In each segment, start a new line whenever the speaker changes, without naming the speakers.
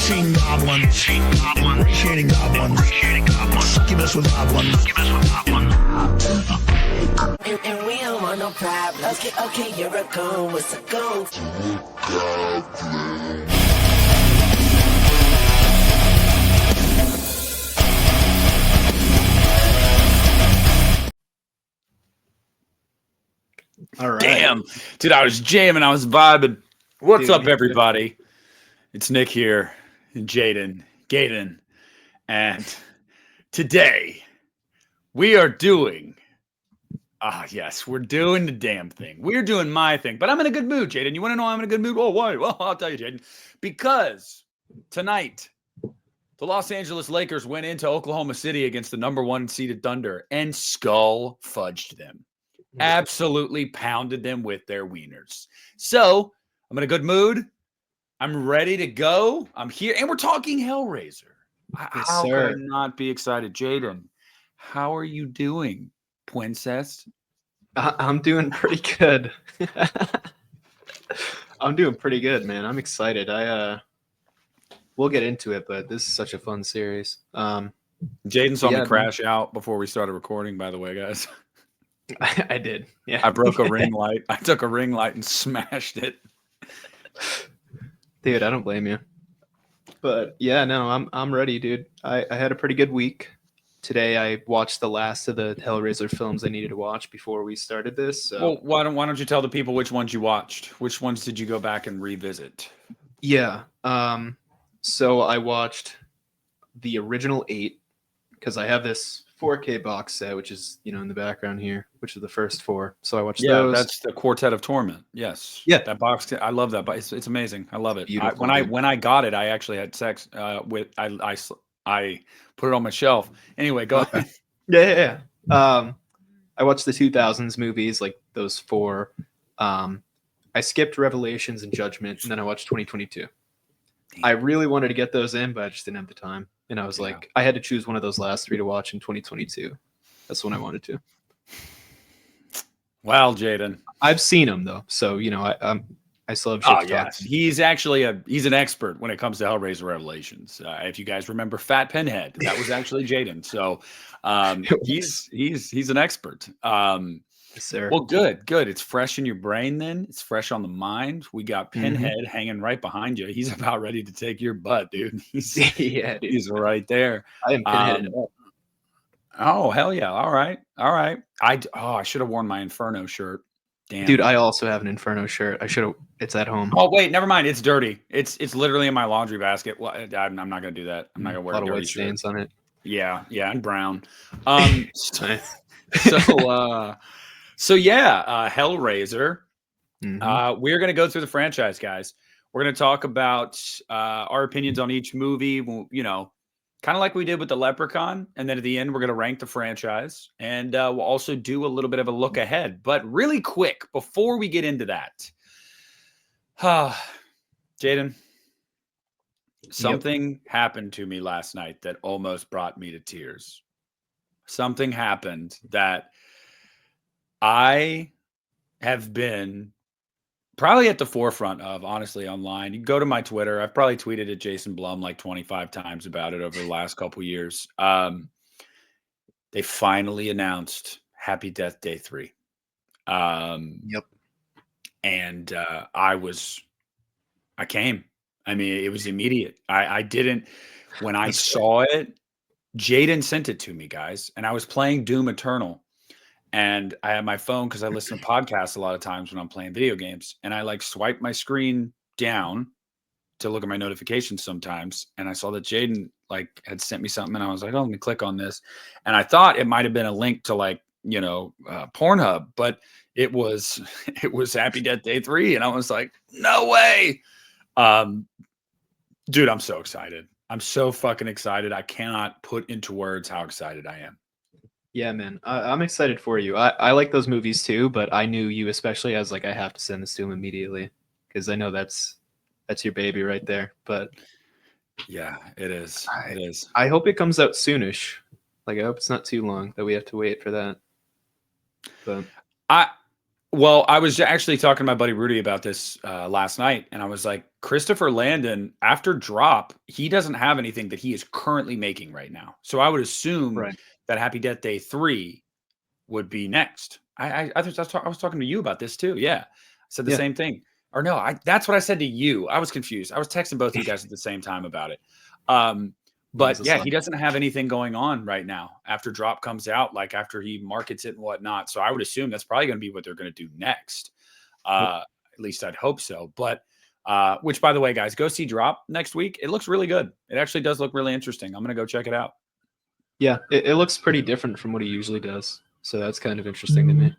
Seeing goblins. Appreciating goblins. Succubus with goblins.
And we don't want no problems. Okay, you're a goon. What's a goon?
All right.
Damn. Dude, I was jamming. I was vibing. What's
Dude,
up,
me too.
everybody? It's Nick here, and Jaden. And today, we are doing... yes, we're doing the damn thing. We're doing my thing. But I'm in a good mood, Jaden. You want to know I'm in a good mood? Oh, why? Well, I'll tell you, Jaden. Because tonight, the Los Angeles Lakers went into Oklahoma City against the number 1 seeded Thunder and skull fudged them. Absolutely pounded them with their wieners. So I'm in a good mood. I'm ready to go. I'm here. And we're talking Hellraiser.
Yes,
How
sir.
could I not be excited? Jaden, how are you doing, princess?
I'm doing pretty good. I'm doing pretty good, man. I'm excited. We'll get into it, but this is such a fun series.
Jaden saw
Yeah,
me crash out before we started recording, by the way, guys.
I did. Yeah.
I broke a ring light. I took a ring light and smashed it.
Dude, I don't blame you. But yeah, no, I'm ready, dude. I had a pretty good week. Today I watched the last of the Hellraiser films I needed to watch before we started this. So
Well, why don't you tell the people which ones you watched? Which ones did you go back and revisit?
yeah. So I watched the original 8 because I have this 4K box set, which is, in the background here, which is the first 4. So I watched those.
That's the Quartet of Torment. Yes.
Yeah.
That box. I love that. It's amazing. I love it.
Beautiful,
When I got it, I actually had sex with. I put it on my shelf. Anyway, go ahead.
Yeah. I watched the 2000s movies, like those 4. I skipped Revelations and Judgment, and then I watched 2022. I really wanted to get those in, but I just didn't have the time. And I was like, I had to choose one of those last 3 to watch in 2022. That's when I wanted to.
Well, Jaden,
I've seen them though, so I still have shit to talk
yes,
about.
he's actually he's an expert when it comes to Hellraiser Revelations. If you guys remember Fat Pinhead, that was actually Jaden. So he's an expert.
Yes, sir.
Well, good. It's fresh in your brain then. It's fresh on the mind. We got Pinhead hanging right behind you. He's about ready to take your butt, dude.
Yeah, dude.
He's right there.
I am Pinheaded up.
Oh, hell yeah. All right. I should have worn my Inferno shirt. Damn.
Dude, I also have an Inferno shirt. It's at home.
Oh, wait, never mind. It's dirty. It's literally in my laundry basket. Well, I'm not going to do that. I'm not going to wear
a lot
a
of
dirty
white
shirt.
stains on it.
Yeah, and brown.
Nice.
So yeah, Hellraiser.
Mhm.
We're going to go through the franchise, guys. We're going to talk about our opinions on each movie, kind of like we did with the Leprechaun. And then at the end, we're going to rank the franchise. And we'll also do a little bit of a look ahead. But really quick, before we get into that, Jaden, something happened to me last night that almost brought me to tears. Something happened that I have been probably at the forefront of, honestly, online. You go to my Twitter. I've probably tweeted at Jason Blum like 25 times about it over the last couple years. They finally announced Happy Death Day 3.
Yep.
And I came. I mean, it was immediate. I didn't, when I saw it, Jaden sent it to me, guys. And I was playing Doom Eternal. And I had my phone because I listen to podcasts a lot of times when I'm playing video games. And I swipe my screen down to look at my notifications sometimes. And I saw that Jaden had sent me something. And I was like, oh, let me click on this. And I thought it might have been a link to Pornhub, but it was Happy Death Day 3. And I was like, no way. Dude, I'm so excited. I'm so fucking excited. I cannot put into words how excited I am.
Yeah, man. I'm excited for you. I like those movies too, but I knew you especially. I was like, I have to send this to him immediately because I know that's your baby right there. But
yeah, it is. It is.
I hope it comes out soonish. I hope it's not too long that we have to wait for that. But
Well, I was actually talking to my buddy Rudy about this last night, and I was like, Christopher Landon, after Drop, he doesn't have anything that he is currently making right now. So I would assume
Right.
that Happy Death Day 3 would be next. I was talking to you about this too. Yeah, I said the
Yeah.
same thing. Or no, that's what I said to you. I was confused. I was texting both of you guys at the same time about it. But yeah, he doesn't have anything going on right now after Drop comes out, like after he markets it and whatnot. So I would assume that's probably going to be what they're going to do next. At least I'd hope so. But which, by the way, guys, go see Drop next week. It looks really good. It actually does look really interesting. I'm going to go check it out.
Yeah, it looks pretty different from what he usually does. So that's kind of interesting to me.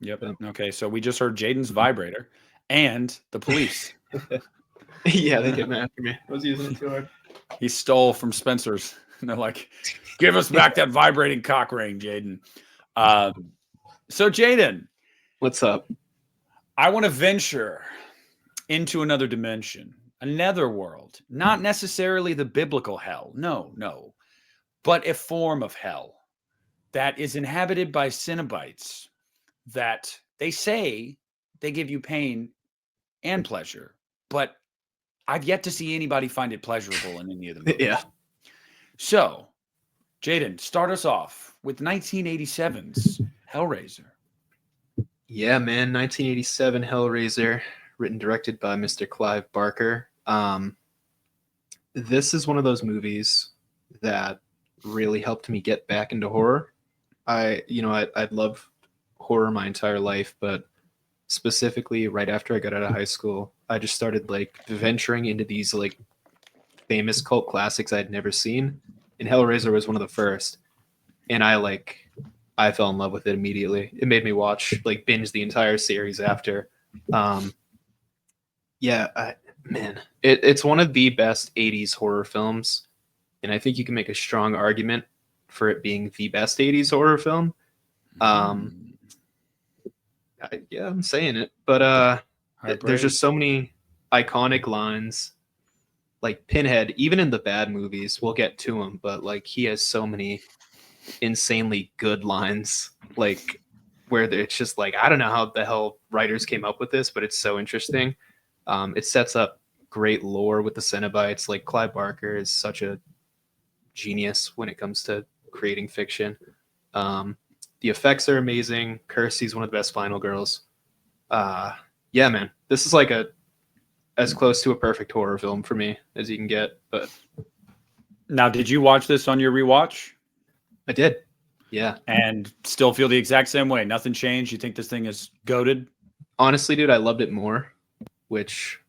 Yep. Okay. So we just heard Jaden's vibrator and the police.
Yeah, they came after me. I was using it too hard.
He stole from Spencer's. And they're like, give us back that vibrating cock ring, Jaden. So, Jaden.
What's up?
I want to venture into another dimension, another world, not necessarily the biblical hell. No. But a form of hell that is inhabited by Cenobites that they say they give you pain and pleasure, but I've yet to see anybody find it pleasurable in any of the movies.
Yeah.
So, Jaden, start us off with 1987's Hellraiser.
Yeah, man. 1987 Hellraiser, written directed by Mr. Clive Barker. This is one of those movies that really helped me get back into horror. I'd loved horror my entire life, but specifically right after I got out of high school, I just started like venturing into these like famous cult classics I'd never seen, and Hellraiser was one of the first. And I fell in love with it immediately. It made me binge the entire series after. It's one of the best 80s horror films, and I think you can make a strong argument for it being the best 80s horror film. I'm saying it, but there's just so many iconic lines. Like Pinhead, even in the bad movies, we'll get to him, but like he has so many insanely good lines, like where it's just like, I don't know how the hell writers came up with this, but it's so interesting. It sets up great lore with the Cenobites. Like Clive Barker is such a genius when it comes to creating fiction. The effects are amazing. Kirsty's one of the best final girls. Yeah, man, this is like as close to a perfect horror film for me as you can get. But
now, did you watch this on your rewatch?
I did. Yeah.
And still feel the exact same way. Nothing changed. You think this thing is goated?
Honestly, dude, I loved it more, which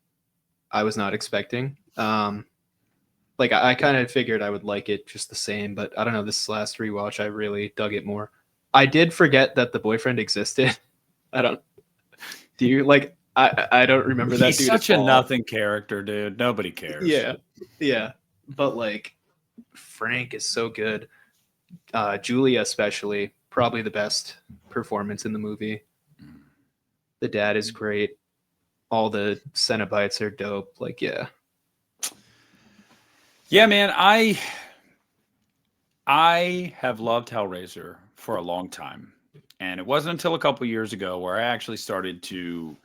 I was not expecting. I kind of figured I would like it just the same, but I don't know. This last rewatch, I really dug it more. I did forget that the boyfriend existed. Do you like? I don't remember that.
He's
dude
such
at
a
all.
nothing character, dude. Nobody cares.
Yeah. But like, Frank is so good. Julia, especially, probably the best performance in the movie. The dad is great. All the Cenobites are dope. Like, yeah.
Yeah, man. I have loved Hellraiser for a long time. And it wasn't until a couple years ago where I actually started to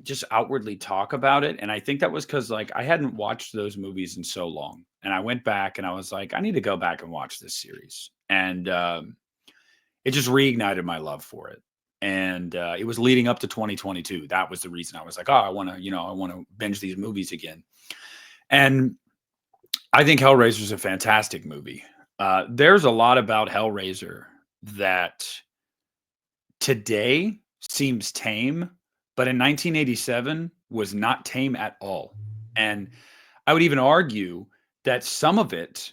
just outwardly talk about it. And I think that was because like I hadn't watched those movies in so long. And I went back and I was like, I need to go back and watch this series. And it just reignited my love for it. And it was leading up to 2022. That was the reason I was like, I want to binge these movies again. And I think Hellraiser is a fantastic movie. There's a lot about Hellraiser that today seems tame, but in 1987 was not tame at all. And I would even argue that some of it,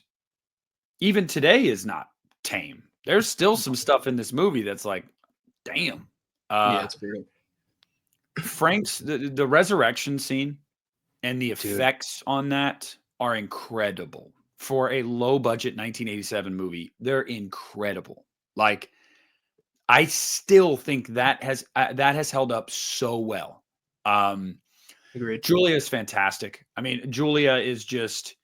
even today, is not tame. There's still some stuff in this movie that's like, damn.
Yeah, it's brutal.
Frank's the resurrection scene and the effects on that are incredible. For a low budget 1987 movie, they're incredible. Like, I still think that has held up so well.
Agreed.
Julia is fantastic. I mean, Julia is just,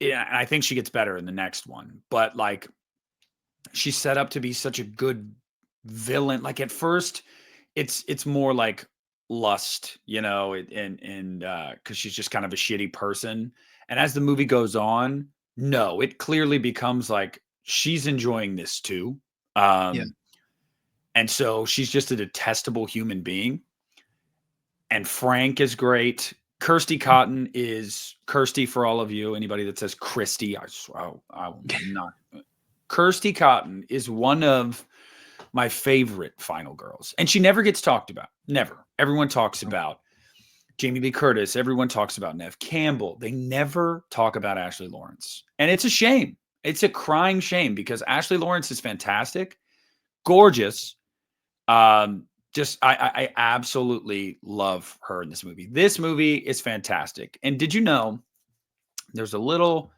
yeah, I think she gets better in the next one. But like, she's set up to be such a good villain. Like at first, it's more like lust, you know, and because she's just kind of a shitty person. And as the movie goes on, no, it clearly becomes like she's enjoying this too.
Yeah.
And so she's just a detestable human being. And Frank is great. Kirsty Cotton is Kirsty for all of you. Anybody that says Christy, I will not. Kirsty Cotton is one of my favorite final girls. And she never gets talked about. Never. Everyone talks about Jamie Lee Curtis. Everyone talks about Neve Campbell. They never talk about Ashley Lawrence. And it's a shame. It's a crying shame because Ashley Lawrence is fantastic, gorgeous. Just I absolutely love her in this movie. This movie is fantastic. And did you know there's a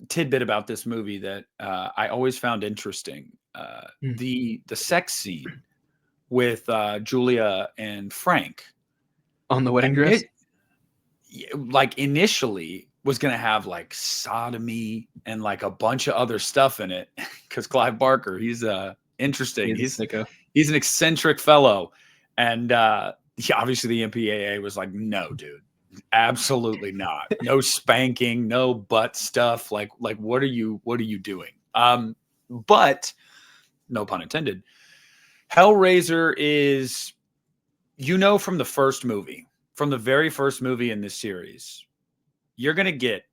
tidbit about this movie that I always found interesting. The sex scene with Julia and Frank
On the wedding dress?
like initially was going to have like sodomy and like a bunch of other stuff in it because Clive Barker, he's interesting. He's an eccentric fellow. And yeah, obviously the MPAA was like, no, dude. Absolutely not. No spanking, no butt stuff. Like what are you doing? But no pun intended. Hellraiser is, you know, from the very first movie in this series, you're gonna get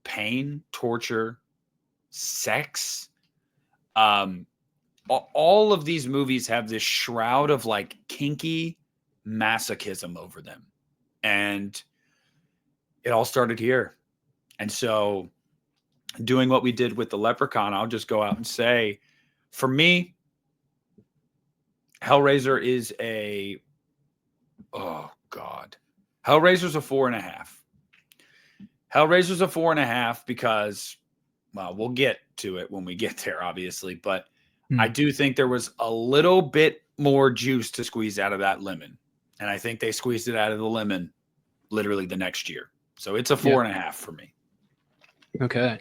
pain, torture, sex. All of these movies have this shroud of like kinky masochism over them. And it all started here. And so doing what we did with the Leprechaun, I'll just go out and say, for me, Hellraiser is Hellraiser's a 4.5. Hellraiser's a 4.5 because, well, we'll get to it when we get there, obviously. But I do think there was a little bit more juice to squeeze out of that lemon. And I think they squeezed it out of the lemon literally the next year. So it's a 4.5 for me.
Okay.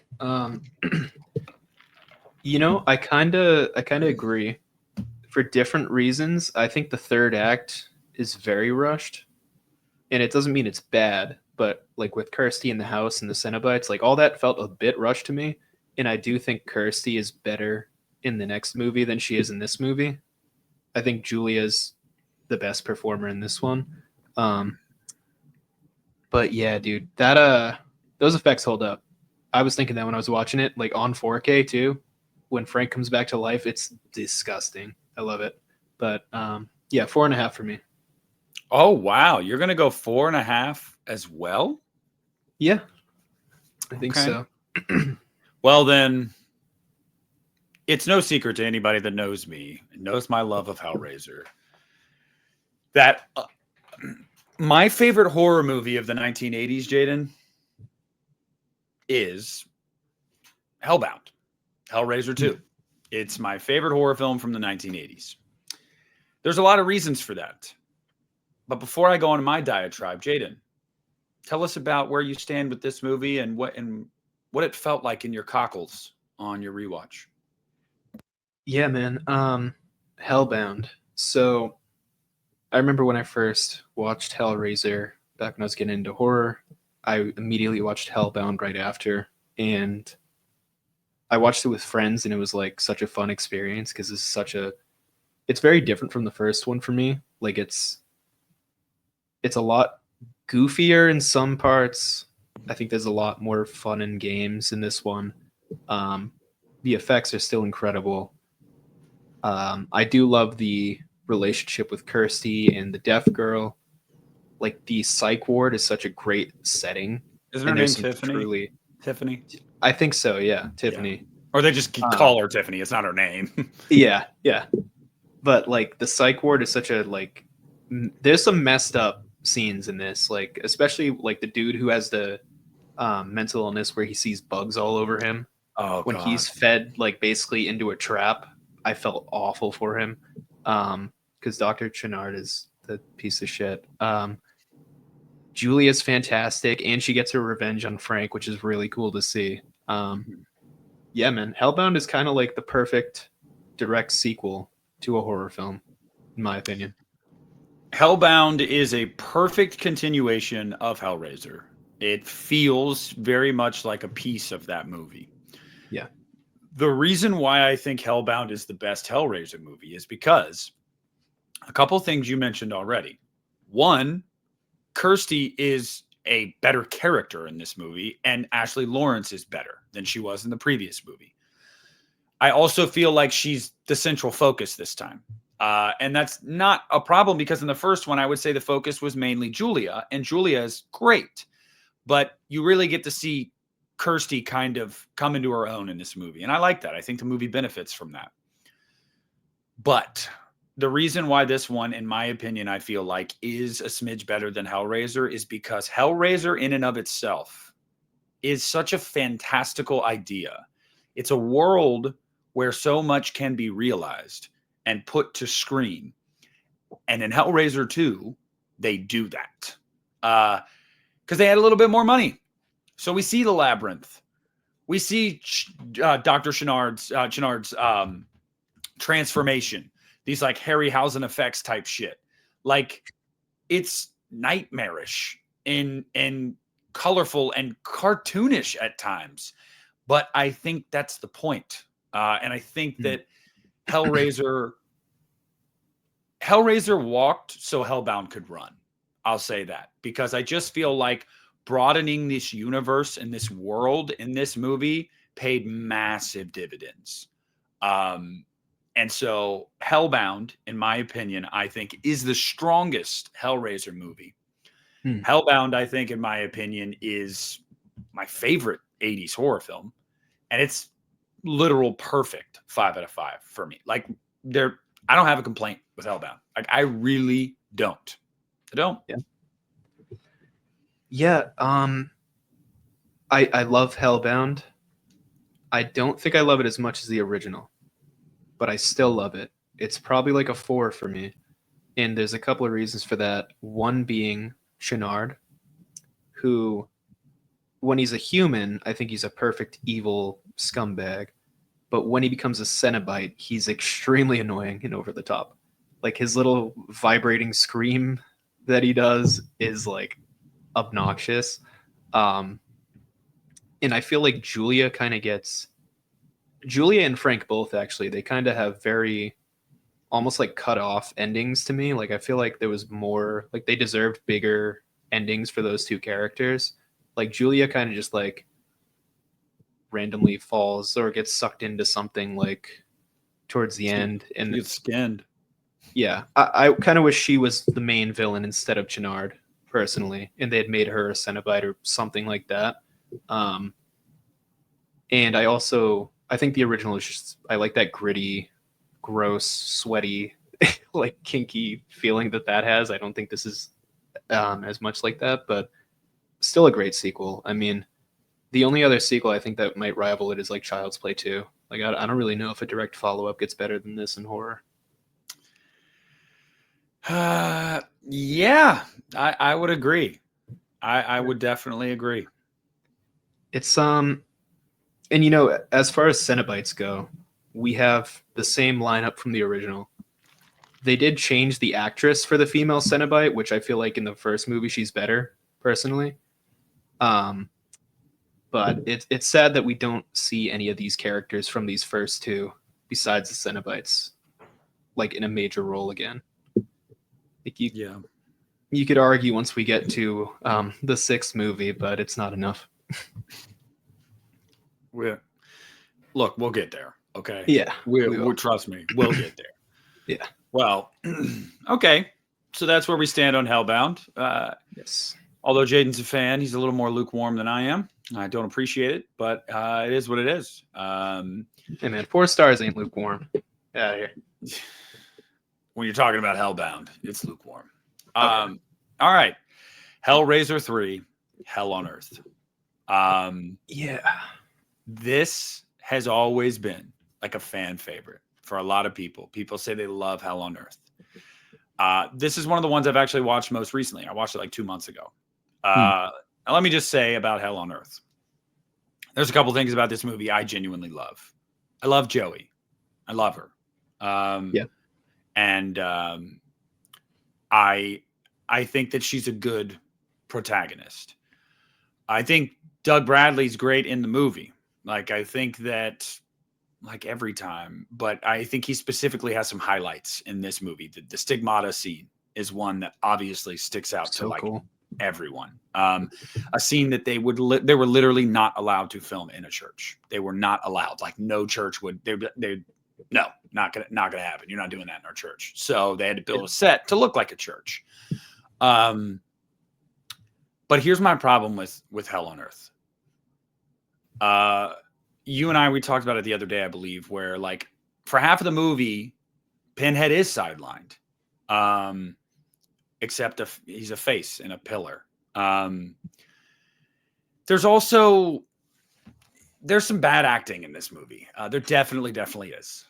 You know, I kind of agree. For different reasons, I think the third act is very rushed. And it doesn't mean it's bad, but like with Kirsty in the house and the Cenobites, like all that felt a bit rushed to me. And I do think Kirsty is better in the next movie than she is in this movie. I think Julia's the best performer in this one. But yeah, dude, that those effects hold up. I was thinking that when I was watching it, like on 4K too. When Frank comes back to life, it's disgusting. I love it. But yeah, 4.5 for me.
Oh wow, you're gonna go 4.5 as well?
Yeah, I think so.
Well then, it's no secret to anybody that knows me and knows my love of Hellraiser that my favorite horror movie of the 1980s, Jaden, is Hellbound, Hellraiser 2. It's my favorite horror film from the 1980s. There's a lot of reasons for that. But before I go on my diatribe, Jaden, tell us about where you stand with this movie and what it felt like in your cockles on your rewatch.
Yeah, man. Hellbound. So I remember when I first watched Hellraiser back when I was getting into horror, I immediately watched Hellbound right after. And I watched it with friends, and it was like such a fun experience because it's very different from the first one for me. Like it's a lot goofier in some parts. I think there's a lot more fun and games in this one. The effects are still incredible. I do love the relationship with Kirsty and the deaf girl. Like the psych ward is such a great setting.
Isn't her name Tiffany? Tiffany?
I think so, yeah. Tiffany.
Yeah. Or they just call her Tiffany. It's not her name.
Yeah. But like the psych ward is such a like there's some messed up scenes in this, like especially like the dude who has the mental illness where he sees bugs all over him.
Oh,
when
God.
He's fed like basically into a trap. I felt awful for him because Dr. Chenard is the piece of shit. Julia's fantastic, and she gets her revenge on Frank, which is really cool to see. Yeah, man, Hellbound is kind of like the perfect direct sequel to a horror film, in my opinion.
Hellbound is a perfect continuation of Hellraiser. It feels very much like a piece of that movie.
Yeah.
The reason why I think Hellbound is the best Hellraiser movie is because a couple things you mentioned already. One, Kirsty is a better character in this movie, and Ashley Lawrence is better than she was in the previous movie. I also feel like she's the central focus this time. And that's not a problem because in the first one, I would say the focus was mainly Julia, and Julia is great. But you really get to see Kirsty kind of come into her own in this movie. And I like that. I think the movie benefits from that. But the reason why this one, in my opinion, I feel like is a smidge better than Hellraiser is because Hellraiser in and of itself is such a fantastical idea. It's a world where so much can be realized and put to screen. And in Hellraiser 2, they do that. Because they had a little bit more money. So we see the labyrinth. We see Dr. Chenard's transformation. These like Harryhausen effects type shit. Like it's nightmarish and colorful and cartoonish at times. But I think that's the point. And I think that Hellraiser walked so Hellbound could run. I'll say that because I just feel like broadening this universe and this world in this movie paid massive dividends. And so Hellbound, in my opinion, I think is the strongest Hellraiser movie. Hellbound, I think, in my opinion, is my favorite 80s horror film. And it's literal perfect 5 out of 5 for me. Like I don't have a complaint with Hellbound. Like I really don't. I don't.
Yeah. Yeah. I love Hellbound. I don't think I love it as much as the original, but I still love it. It's probably like a 4 for me. And there's a couple of reasons for that. One being Chenard, who, when he's a human, I think he's a perfect evil scumbag. But when he becomes a Cenobite, he's extremely annoying and over the top. Like his little vibrating scream that he does is like obnoxious. And I feel like Julia and Frank both actually, they kind of have very almost like cut off endings to me. Like I feel like there was more, like they deserved bigger endings for those two characters. Like Julia kind of just like randomly falls or gets sucked into something like towards the end and
gets skinned.
Yeah, I kind of wish she was the main villain instead of Chenard personally, and they had made her a Cenobite or something like that. And I think the original is just, I like that gritty, gross, sweaty, like kinky feeling that has. I don't think this is as much like that, but still a great sequel. I mean, the only other sequel I think that might rival it is like Child's Play 2. Like I don't really know if a direct follow-up gets better than this in horror.
Yeah, I would agree. I would definitely agree.
It's and you know, as far as Cenobites go, we have the same lineup from the original. They did change the actress for the female Cenobite, which I feel like in the first movie she's better personally. But it's sad that we don't see any of these characters from these first two besides the Cenobites like in a major role again. Like you could argue once we get to the 6th movie, but it's not enough.
Look, we'll get there. Okay.
Yeah.
We'll trust me. We'll get there.
Yeah.
Well, okay. So that's where we stand on Hellbound.
Yes.
Although Jaden's a fan, he's a little more lukewarm than I am. I don't appreciate it, but it is what it is.
Hey man, 4 stars ain't lukewarm. Get out of here.
When you're talking about Hellbound, it's lukewarm.
Okay.
All right. Hellraiser 3, Hell on Earth.
Yeah.
This has always been like a fan favorite for a lot of people. People say they love Hell on Earth. This is one of the ones I've actually watched most recently. I watched it like 2 months ago. Now let me just say about Hell on Earth. There's a couple things about this movie I genuinely love. I love Joey. I love her.
Yeah.
and I think that she's a good protagonist. I think Doug Bradley's great in the movie. Like, I think that, like every time, but I think he specifically has some highlights in this movie. The stigmata scene is one that obviously sticks out
So
to like
cool.
everyone. A scene that they were literally not allowed to film in a church. They were not allowed. Like, no church would. No, not gonna happen. You're not doing that in our church. So they had to build a set to look like a church. But here's my problem with Hell on Earth. You and I, we talked about it the other day, I believe, where like for half of the movie, Pinhead is sidelined, except he's a face in a pillar. There's some bad acting in this movie. There definitely is.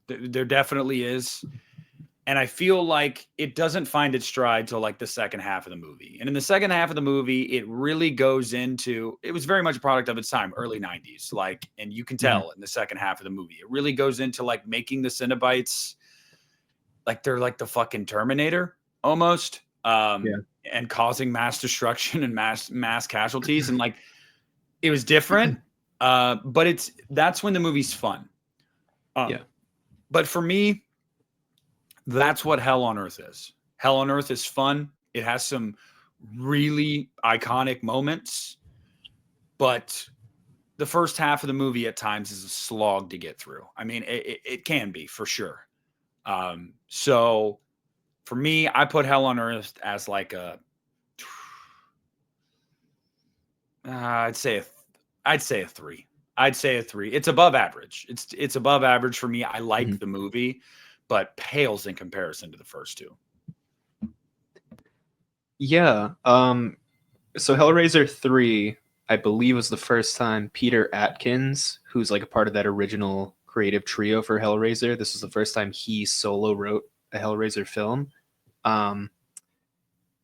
There definitely is. And I feel like it doesn't find its stride till like the second half of the movie. And in the second half of the movie, it really goes into, it was very much a product of its time, early 90s. Like, and you can tell in the second half of the movie, it really goes into like making the Cenobites like they're like the fucking Terminator almost. And causing mass destruction and mass casualties. And like, it was different. But that's when the movie's fun. But for me, that's what Hell on Earth is. Hell on Earth is fun. It has some really iconic moments, but the first half of the movie at times is a slog to get through. I mean, it can be for sure. So for me, I put Hell on Earth as like I'd say a 3. I'd say a 3. It's above average. It's above average for me. I like the movie, but pales in comparison to the first two.
Yeah. So Hellraiser 3, I believe, was the first time Peter Atkins, who's like a part of that original creative trio for Hellraiser, this was the first time he solo wrote a Hellraiser film. And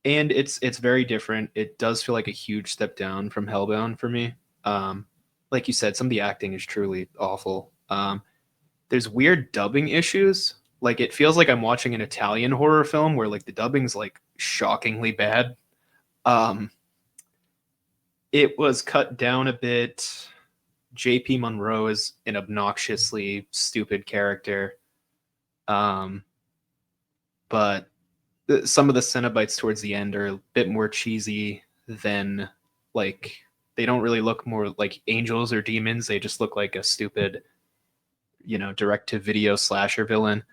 it's very different. It does feel like a huge step down from Hellbound for me. Like you said, some of the acting is truly awful. There's weird dubbing issues. Like, it feels like I'm watching an Italian horror film where like the dubbing's like shockingly bad. It was cut down a bit. JP Monroe is an obnoxiously stupid character. But some of the Cenobites towards the end are a bit more cheesy than, like, they don't really look more like angels or demons. They just look like a stupid, direct-to-video slasher villain.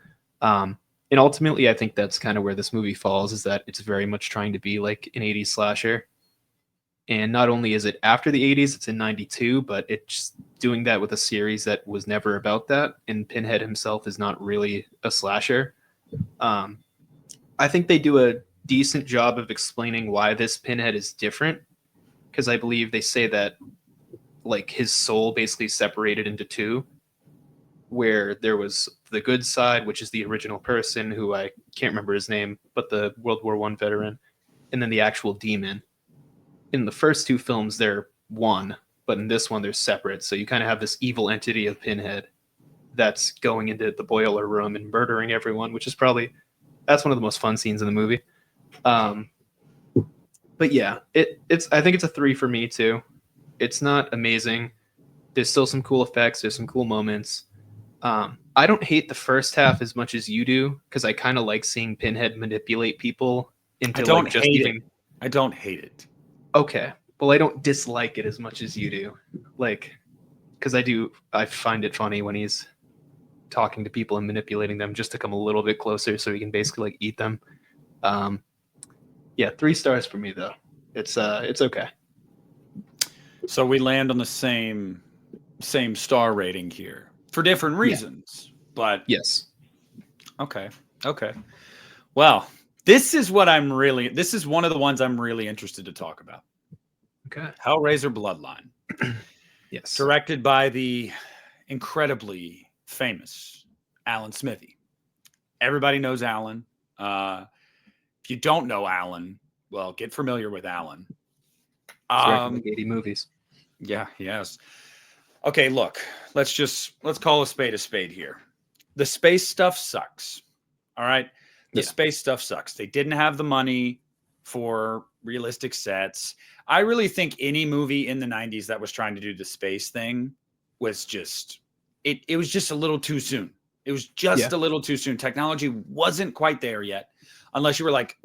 And ultimately, I think that's kind of where this movie falls, is that it's very much trying to be like an 80s slasher. And not only is it after the 80s, it's in 92, but it's doing that with a series that was never about that. And Pinhead himself is not really a slasher. I think they do a decent job of explaining why this Pinhead is different, because I believe they say that like his soul basically separated into two, where there was the good side, which is the original person who I can't remember his name, but the World War I veteran, and then the actual demon. In the first two films, they're one, but in this one, they're separate. So you kind of have this evil entity of Pinhead that's going into the boiler room and murdering everyone, which is that's one of the most fun scenes in the movie. But yeah, I think it's a 3 for me too. It's not amazing. There's still some cool effects. There's some cool moments. I don't hate the first half as much as you do, because I kind of like seeing Pinhead manipulate people into
I don't hate it.
Okay. Well, I don't dislike it as much as you do. Like, because I find it funny when he's talking to people and manipulating them just to come a little bit closer so he can basically like eat them. Yeah, 3 stars for me though. It's okay.
So we land on the same star rating here for different reasons, but
yes.
Okay. Well, this is one of the ones I'm really interested to talk about.
Okay.
Hellraiser Bloodline.
Yes.
Directed by the incredibly famous Alan Smithy. Everybody knows Alan. If you don't know Alan, well, get familiar with Alan.
Like 80 movies.
Yeah, yes. Okay, look, let's call a spade here. the space stuff sucks. All right. The
Yeah.
space stuff sucks. They didn't have the money for realistic sets. I really think any movie in the 90s that was trying to do the space thing was just, it was just a little too soon. It was just a little too soon. Technology wasn't quite there yet, unless you were like,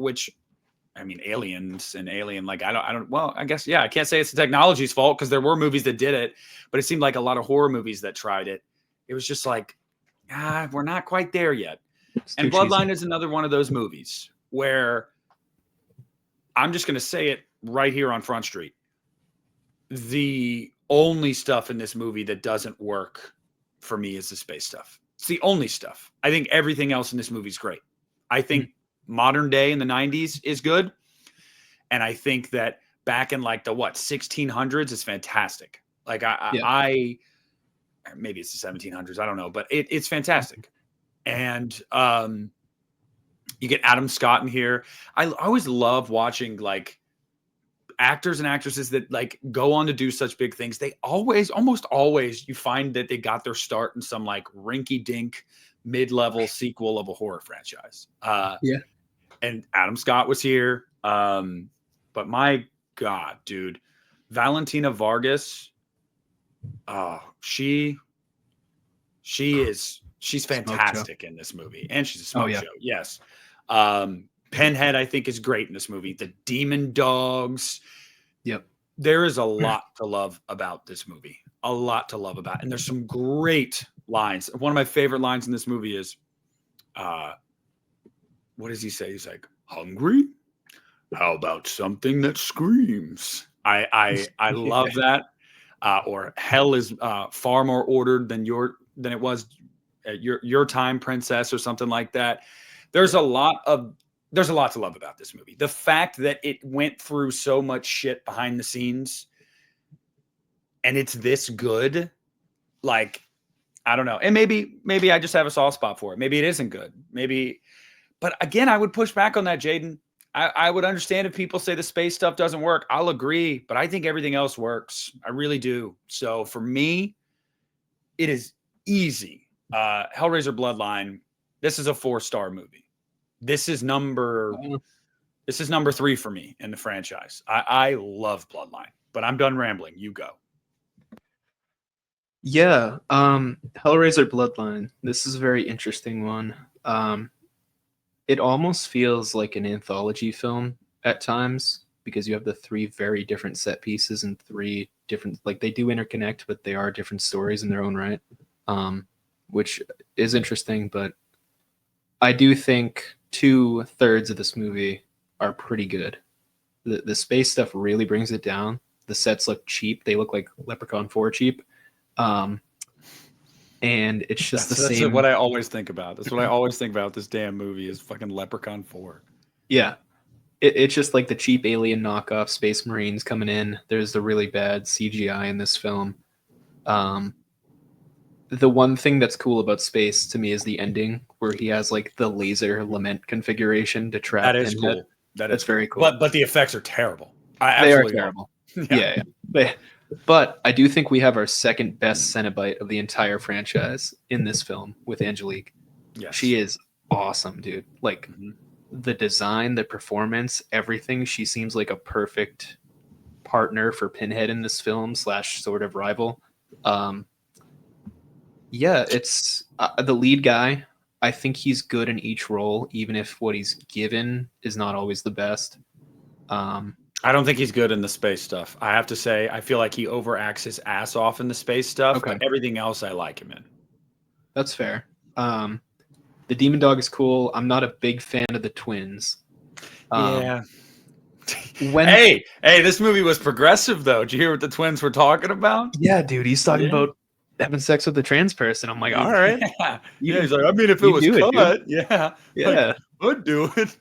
Aliens and Alien, like, I guess, I can't say it's the technology's fault because there were movies that did it, but it seemed like a lot of horror movies that tried it. It was just like, we're not quite there yet. And Bloodline is another one of those movies where I'm just going to say it right here on Front Street. The only stuff in this movie that doesn't work for me is the space stuff. It's the only stuff. I think everything else in this movie is great. I think modern day in the 90s is good. And I think that back in like the 1600s is fantastic. Like I maybe it's the 1700s. I don't know, but it's fantastic. And you get Adam Scott in here. I always love watching like actors and actresses that like go on to do such big things. They almost always, you find that they got their start in some like rinky-dink mid-level sequel of a horror franchise. And Adam Scott was here. But my God, dude, Valentina Vargas. She's fantastic in this movie, and she's a smoke show. Yes. Pinhead, I think, is great in this movie. The demon dogs.
Yep.
There is a lot to love about this movie. A lot to love about. And there's some great lines. One of my favorite lines in this movie is, what does he say? He's like, hungry? How about something that screams? I love that. Or hell is far more ordered than it was at your time, princess, or something like that. There's a lot to love about this movie. The fact that it went through so much shit behind the scenes and it's this good, like, I don't know. And maybe I just have a soft spot for it. Maybe it isn't good. But again, I would push back on that, Jaden. I would understand if people say the space stuff doesn't work. I'll agree, but I think everything else works. I really do. So for me, it is easy. Hellraiser Bloodline, this is a 4-star movie. This is number 3 for me in the franchise. I love Bloodline, but I'm done rambling. You go.
Yeah. Hellraiser Bloodline. This is a very interesting one. It almost feels like an anthology film at times because you have the 3 very different set pieces and 3 different, like, they do interconnect, but they are different stories in their own right, which is interesting. But I do think 2/3 of this movie are pretty good. The space stuff really brings it down. The sets look cheap. They look like Leprechaun 4 cheap. And it's just the same.
That's what I always think about. That's what I always think about this damn movie is fucking Leprechaun 4.
Yeah. It's just like the cheap alien knockoff Space Marines coming in. There's the really bad CGI in this film. The one thing that's cool about Space to me is the ending where he has like the laser lament configuration to trap.
That is cool. That's
very cool.
But the effects are terrible.
They are terrible. Yeah. But I do think we have our second best Cenobite of the entire franchise in this film with Angelique.
Yes.
She is awesome, dude. Like the design, the performance, everything. She seems like a perfect partner for Pinhead in this film / sort of rival. It's the lead guy. I think he's good in each role, even if what he's given is not always the best.
I don't think he's good in the space stuff. I have to say, I feel like he overacts his ass off in the space stuff, but everything else I like him in.
That's fair. The Demon Dog is cool. I'm not a big fan of the twins.
Yeah. Hey, this movie was progressive, though. Did you hear what the twins were talking about?
Yeah, dude. He's talking about having sex with a trans person. I'm like, all right.
He's like, I mean, if it was cut, yeah.
Yeah.
I'd do it.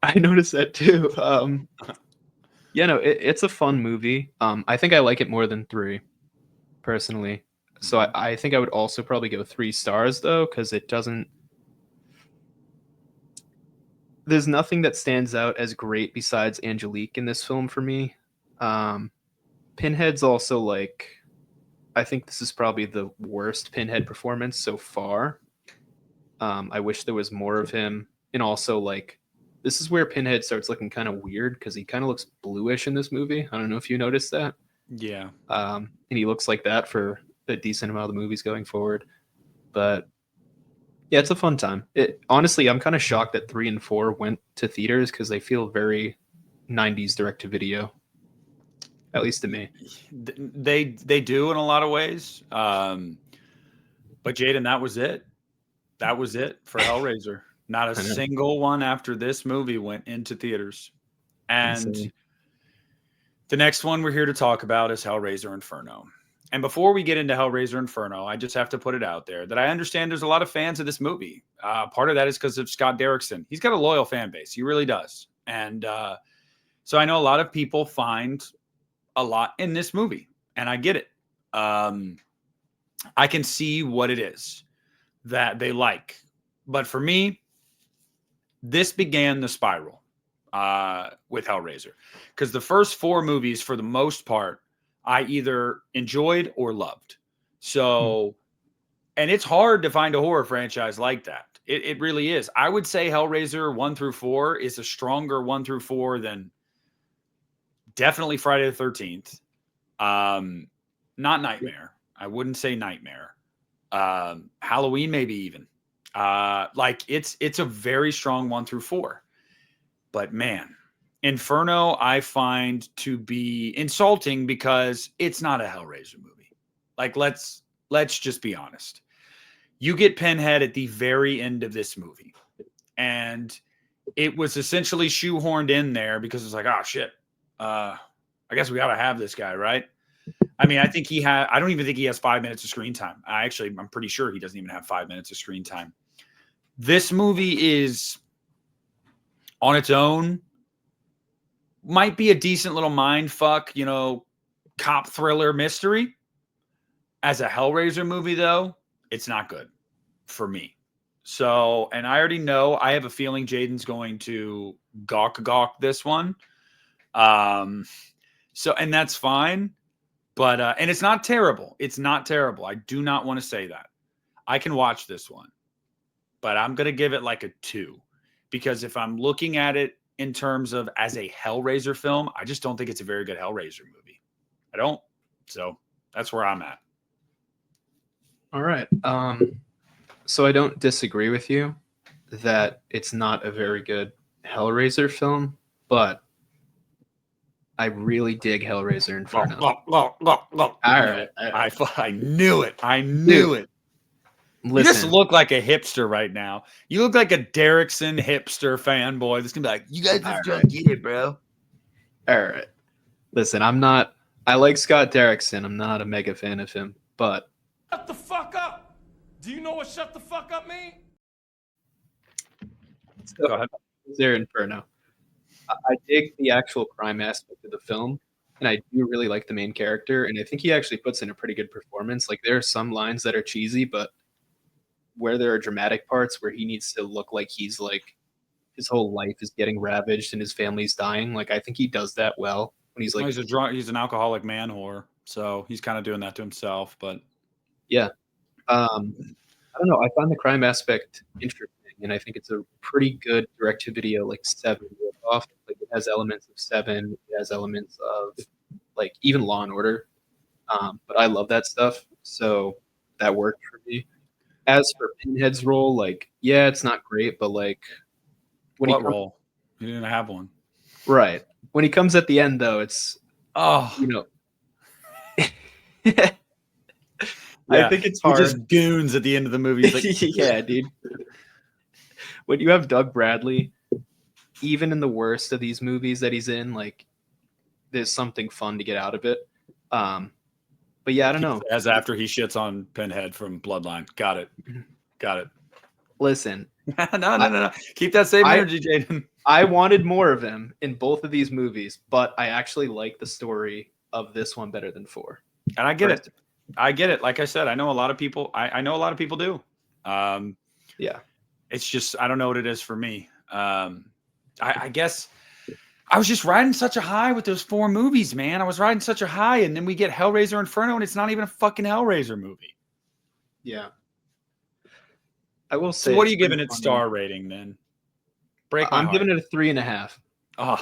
I noticed that, too. It's a fun movie. I think I like it more than 3, personally. So I think I would also probably go 3 stars, though, because it doesn't... There's nothing that stands out as great besides Angelique in this film for me. Pinhead's also, like... I think this is probably the worst Pinhead performance so far. I wish there was more of him. And also, like, this is where Pinhead starts looking kind of weird because he kind of looks bluish in this movie. I don't know if you noticed that.
Yeah.
And he looks like that for a decent amount of the movies going forward. But yeah, it's a fun time. Honestly, I'm kind of shocked that 3 and 4 went to theaters because they feel very 90s direct to video, at least to me.
They do in a lot of ways. But Jaden, that was it. That was it for Hellraiser. Not a single one after this movie went into theaters. And
Insane.
the next one we're here to talk about is Hellraiser Inferno. And before we get into Hellraiser Inferno, I just have to put it out there that I understand there's a lot of fans of this movie. Part of that is because of Scott Derrickson. He's got a loyal fan base. He really does. And so I know a lot of people find a lot in this movie, and I get it. I can see what it is that they like. But for me, this began the spiral with Hellraiser. Because the first 4 movies, for the most part, I either enjoyed or loved. So, and it's hard to find a horror franchise like that. It really is. I would say Hellraiser 1 through 4 is a stronger 1 through 4 than definitely Friday the 13th. Not Nightmare. I wouldn't say Nightmare. Halloween, maybe even. Like it's a very strong 1 through 4. But man, Inferno I find to be insulting because it's not a Hellraiser movie. Like let's just be honest. You get Pinhead at the very end of this movie, and it was essentially shoehorned in there because it's like, oh shit, I guess we got to have this guy, right? I mean, I don't even think he has 5 minutes of screen time. I'm pretty sure he doesn't even have 5 minutes of screen time. This movie is on its own, might be a decent little mind fuck, cop thriller mystery. As a Hellraiser movie, though, it's not good for me. So, and I already know, I have a feeling Jaden's going to gawk this one. So, and that's fine. But, and it's not terrible. It's not terrible. I do not want to say that. I can watch this one. But I'm going to give it like a 2. Because if I'm looking at it in terms of as a Hellraiser film, I just don't think it's a very good Hellraiser movie. I don't. So that's where I'm at.
All right. So I don't disagree with you that it's not a very good Hellraiser film, but I really dig Hellraiser Inferno.
All right. I knew it. I knew it.
Listen,
you just look like a hipster right now. You look like a Derrickson hipster fanboy that's going to be like, you guys just don't get it, bro.
All right. Listen, I like Scott Derrickson. I'm not a mega fan of him, but.
Shut the fuck up. Do you know what shut the fuck up mean?
So, go ahead. Hellraiser Inferno. I dig the actual crime aspect of the film, and I do really like the main character, and I think he actually puts in a pretty good performance. Like, there are some lines that are cheesy, but where there are dramatic parts where he needs to look like he's like his whole life is getting ravaged and his family's dying. Like, I think he does that well when he's like,
he's an alcoholic man whore. So he's kind of doing that to himself, but
yeah. I don't know. I find the crime aspect interesting, and I think it's a pretty good direct-to-video, like 7 ripoff. Like, it has elements of 7. It has elements of like even Law and Order. But I love that stuff, so that worked for me. As for Pinhead's role, like, yeah, it's not great, but like,
what role? He didn't have one.
Right. When he comes at the end, though, it's I think it's hard.
He just goons at the end of the movie. Like,
yeah, dude. When you have Doug Bradley, even in the worst of these movies that he's in, like, there's something fun to get out of it. But yeah, I don't know.
As after he shits on Pinhead from Bloodline. Got it.
Listen.
No. Keep that same energy, Jaden.
I wanted more of him in both of these movies, but I actually like the story of this one better than 4.
And I get it. Like I said, I know a lot of people. I know a lot of people do.
Yeah.
It's just, I don't know what it is for me. I guess I was just riding such a high with those 4 movies, man. I was riding such a high, and then we get Hellraiser Inferno, and it's not even a fucking Hellraiser movie.
Yeah. I will
So
say.
what are
it's
you giving
pretty
it
funny.
star rating then? Break my
I'm
heart.
giving it a 3.5.
Oh.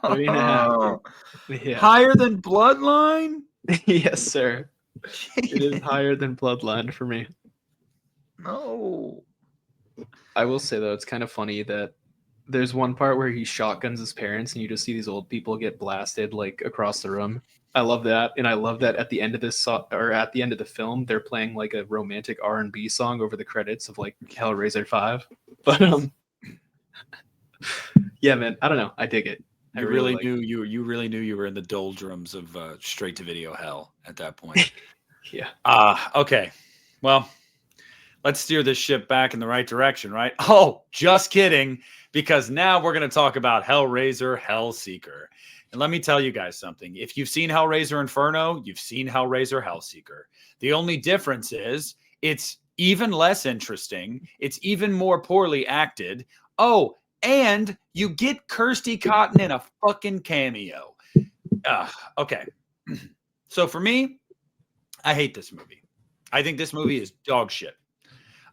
3.5. Yeah.
Higher than Bloodline?
Yes, sir. It is higher than Bloodline for me.
No.
I will say though, it's kind of funny that there's one part where he shotguns his parents, and you just see these old people get blasted like across the room. I love that, and I love that at the end of or at the end of the film, they're playing like a romantic R&B song over the credits of like Hellraiser 5. But yeah, man, I don't know, I dig it. I
You
really
really
like
knew you really knew you were in the doldrums of straight to video hell at that point.
Yeah.
Okay. Well, let's steer this ship back in the right direction, right? Oh, just kidding, because now we're going to talk about Hellraiser Hellseeker. And let me tell you guys something. If you've seen Hellraiser Inferno, you've seen Hellraiser Hellseeker. The only difference is it's even less interesting. It's even more poorly acted. Oh, and you get Kirsty Cotton in a fucking cameo. Okay. So for me, I hate this movie. I think this movie is dog shit.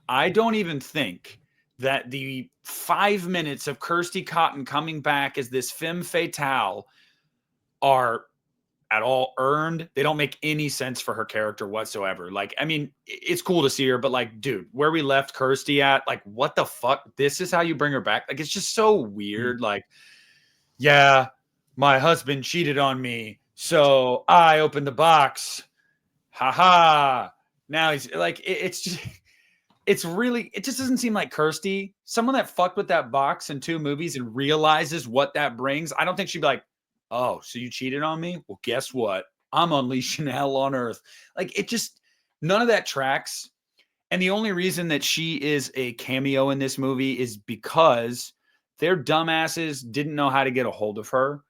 I don't even think that the 5 minutes of Kirsty Cotton coming back as this femme fatale are at all earned. They don't make any sense for her character whatsoever. Like, I mean, it's cool to see her, but like, dude, where we left Kirsty at, like, what the fuck? This is how you bring her back? Like, it's just so weird. Like, yeah, my husband cheated on me, so I opened the box. Ha ha. Now he's like, it's just, it's really, it just doesn't seem like Kirsty, someone that fucked with that box in 2 movies and realizes what that brings. I don't think she'd be like, oh, so you cheated on me? Well, guess what? I'm unleashing hell on earth. Like, it just, none of that tracks. And the only reason that she is a cameo in this movie is because their dumbasses didn't know how to get a hold of her.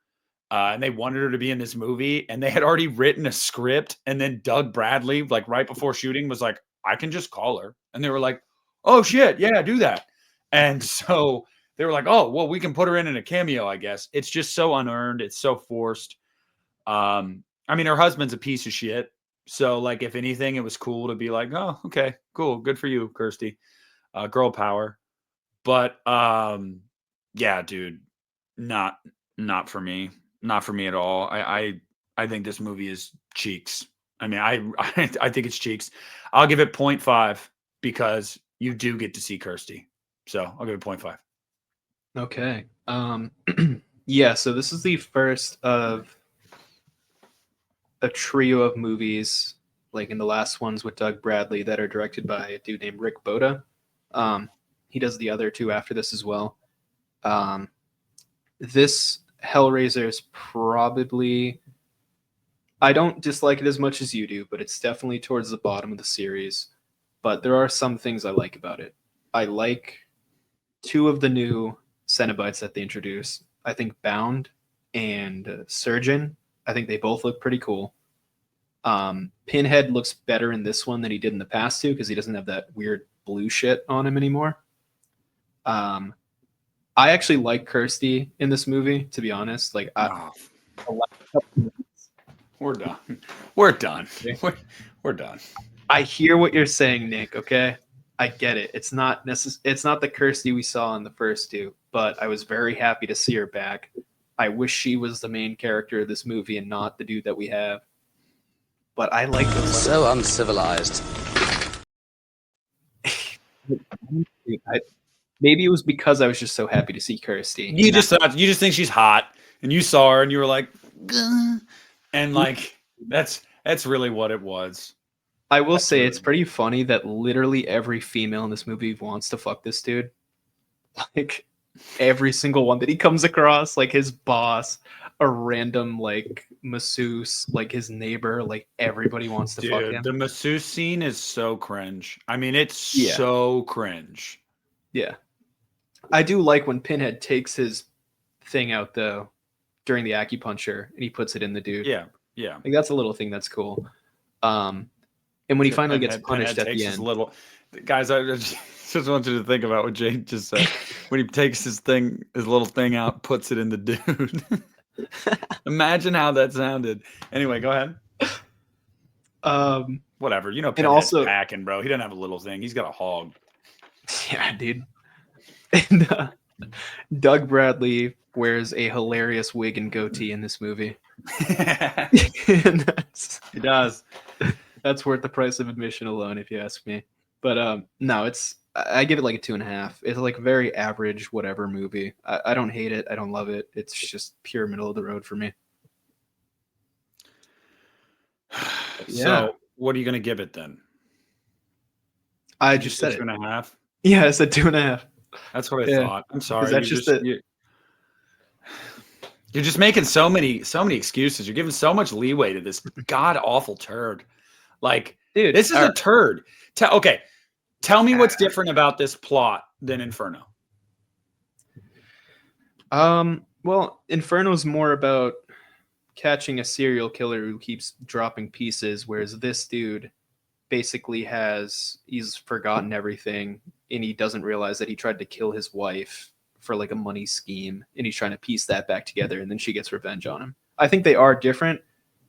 And they wanted her to be in this movie, and they had already written a script. And then Doug Bradley, like right before shooting, was like, I can just call her. And they were like, oh shit, yeah, do that. And so they were like, oh, well, we can put her in a cameo, I guess. It's just so unearned. It's so forced. I mean, her husband's a piece of shit. So like, if anything, it was cool to be like, oh, okay, cool. Good for you, Kirsty. Girl power. But yeah, dude, not for me. Not for me at all. I think this movie is cheeks. I mean, I think it's cheeks. I'll give it 0.5 because you do get to see Kirsty. So I'll give it 0.5.
Okay. Yeah, so this is the first of a trio of movies, like in the last ones with Doug Bradley, that are directed by a dude named Rick Boda. He does the other 2 after this as well. This Hellraiser is probably, I don't dislike it as much as you do, but it's definitely towards the bottom of the series. But there are some things I like about it. I like 2 of the new Cenobites that they introduce. I think Bound and Surgeon. I think they both look pretty cool. Pinhead looks better in this one than he did in the past 2 because he doesn't have that weird blue shit on him anymore. I actually like Kirsty in this movie, to be honest. Like,
We're done. We're done. We're done.
I hear what you're saying, Nick. Okay, I get it. It's not It's not the Kirsty we saw in the first 2, but I was very happy to see her back. I wish she was the main character of this movie and not the dude that we have. But I like those.
So uncivilized.
Maybe it was because I was just so happy to see Kirsty.
You just think she's hot, and you saw her, and you were like, gah. And like that's really what it was.
I will say it's pretty funny that literally every female in this movie wants to fuck this dude. Like every single one that he comes across, like his boss, a random like masseuse, like his neighbor, like everybody wants to fuck him.
The masseuse scene is so cringe. I mean, it's so cringe.
Yeah. I do like when Pinhead takes his thing out though during the acupuncture and he puts it in the dude.
Yeah.
Like that's a little thing that's cool. And when he finally gets punished at the end.
Guys, I just want you to think about what Jake just said. When he takes his little thing out, puts it in the dude. Imagine how that sounded. Anyway, go ahead.
Whatever,
Pinhead's packing, bro. He doesn't have a little thing. He's got a hog.
Yeah, dude. And Doug Bradley wears a hilarious wig and goatee in this movie. And
It does.
that's worth the price of admission alone, if you ask me. But no, I give it like a 2.5. It's like a very average whatever movie. I don't hate it. I don't love it. It's just pure middle of the road for me. Yeah.
So, what are you going to give it then?
I
You
just
said
said it.
2.5.
Yeah, I said 2.5.
That's what I
Yeah.
thought. I'm sorry.
That's just
You're just making so many excuses. You're giving so much leeway to this god awful turd. Like,
Dude,
this is a turd. Okay, tell me what's different about this plot than Inferno.
Well, Inferno's more about catching a serial killer who keeps dropping pieces, whereas this dude basically he's forgotten everything, and he doesn't realize that he tried to kill his wife for like a money scheme, and he's trying to piece that back together, and then she gets revenge on him. I think they are different,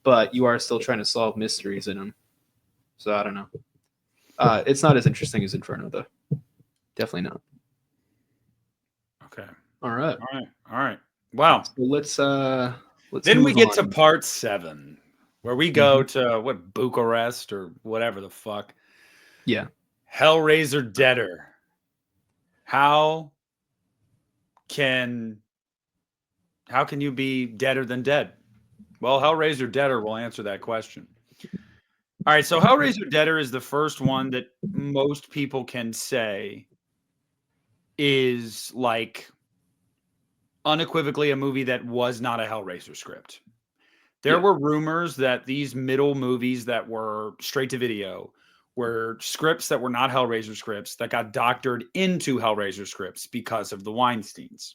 but you are still trying to solve mysteries in them. So I don't know. It's not as interesting as Inferno, though. Definitely not.
Okay.
All right.
All right. Wow.
So let's
Then we
move
get
on.
to part 7, where we go to what, Bucharest or whatever the fuck.
Yeah.
Hellraiser Deader. How can you be deader than dead? Well, Hellraiser Deader will answer that question. All right, so Hellraiser Deader is the first one that most people can say is like unequivocally a movie that was not a Hellraiser script. There were rumors that these middle movies that were straight to video were scripts that were not Hellraiser scripts that got doctored into Hellraiser scripts because of the Weinsteins.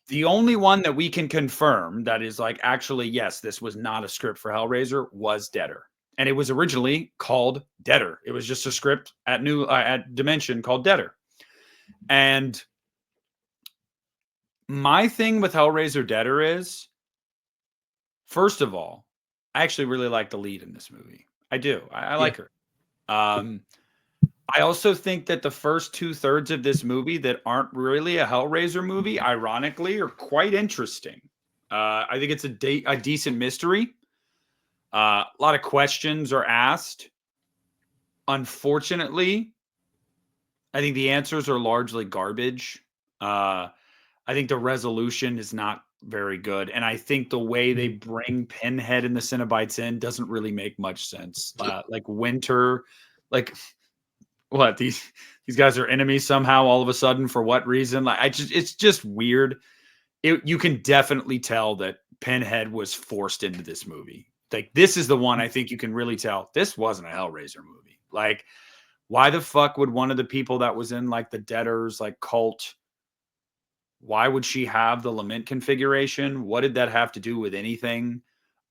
The only one that we can confirm that is like, actually, yes, this was not a script for Hellraiser was Deader. And it was originally called Deader. It was just a script at Dimension called Deader. And my thing with Hellraiser Deader is, first of all, I actually really like the lead in this movie. I do. I like her. I also think that the first 2/3 of this movie that aren't really a Hellraiser movie, ironically, are quite interesting. I think it's a decent mystery. A lot of questions are asked. Unfortunately, I think the answers are largely garbage. I think the resolution is not very good. And I think the way they bring Pinhead and the Cenobites in doesn't really make much sense. Like Winter, like what, these guys are enemies somehow all of a sudden for what reason? Like it's just weird. You can definitely tell that Pinhead was forced into this movie. Like, this is the one I think you can really tell this wasn't a Hellraiser movie. Like, why the fuck would one of the people that was in like the Deaders like cult, why would she have the lament configuration? What did that have to do with anything?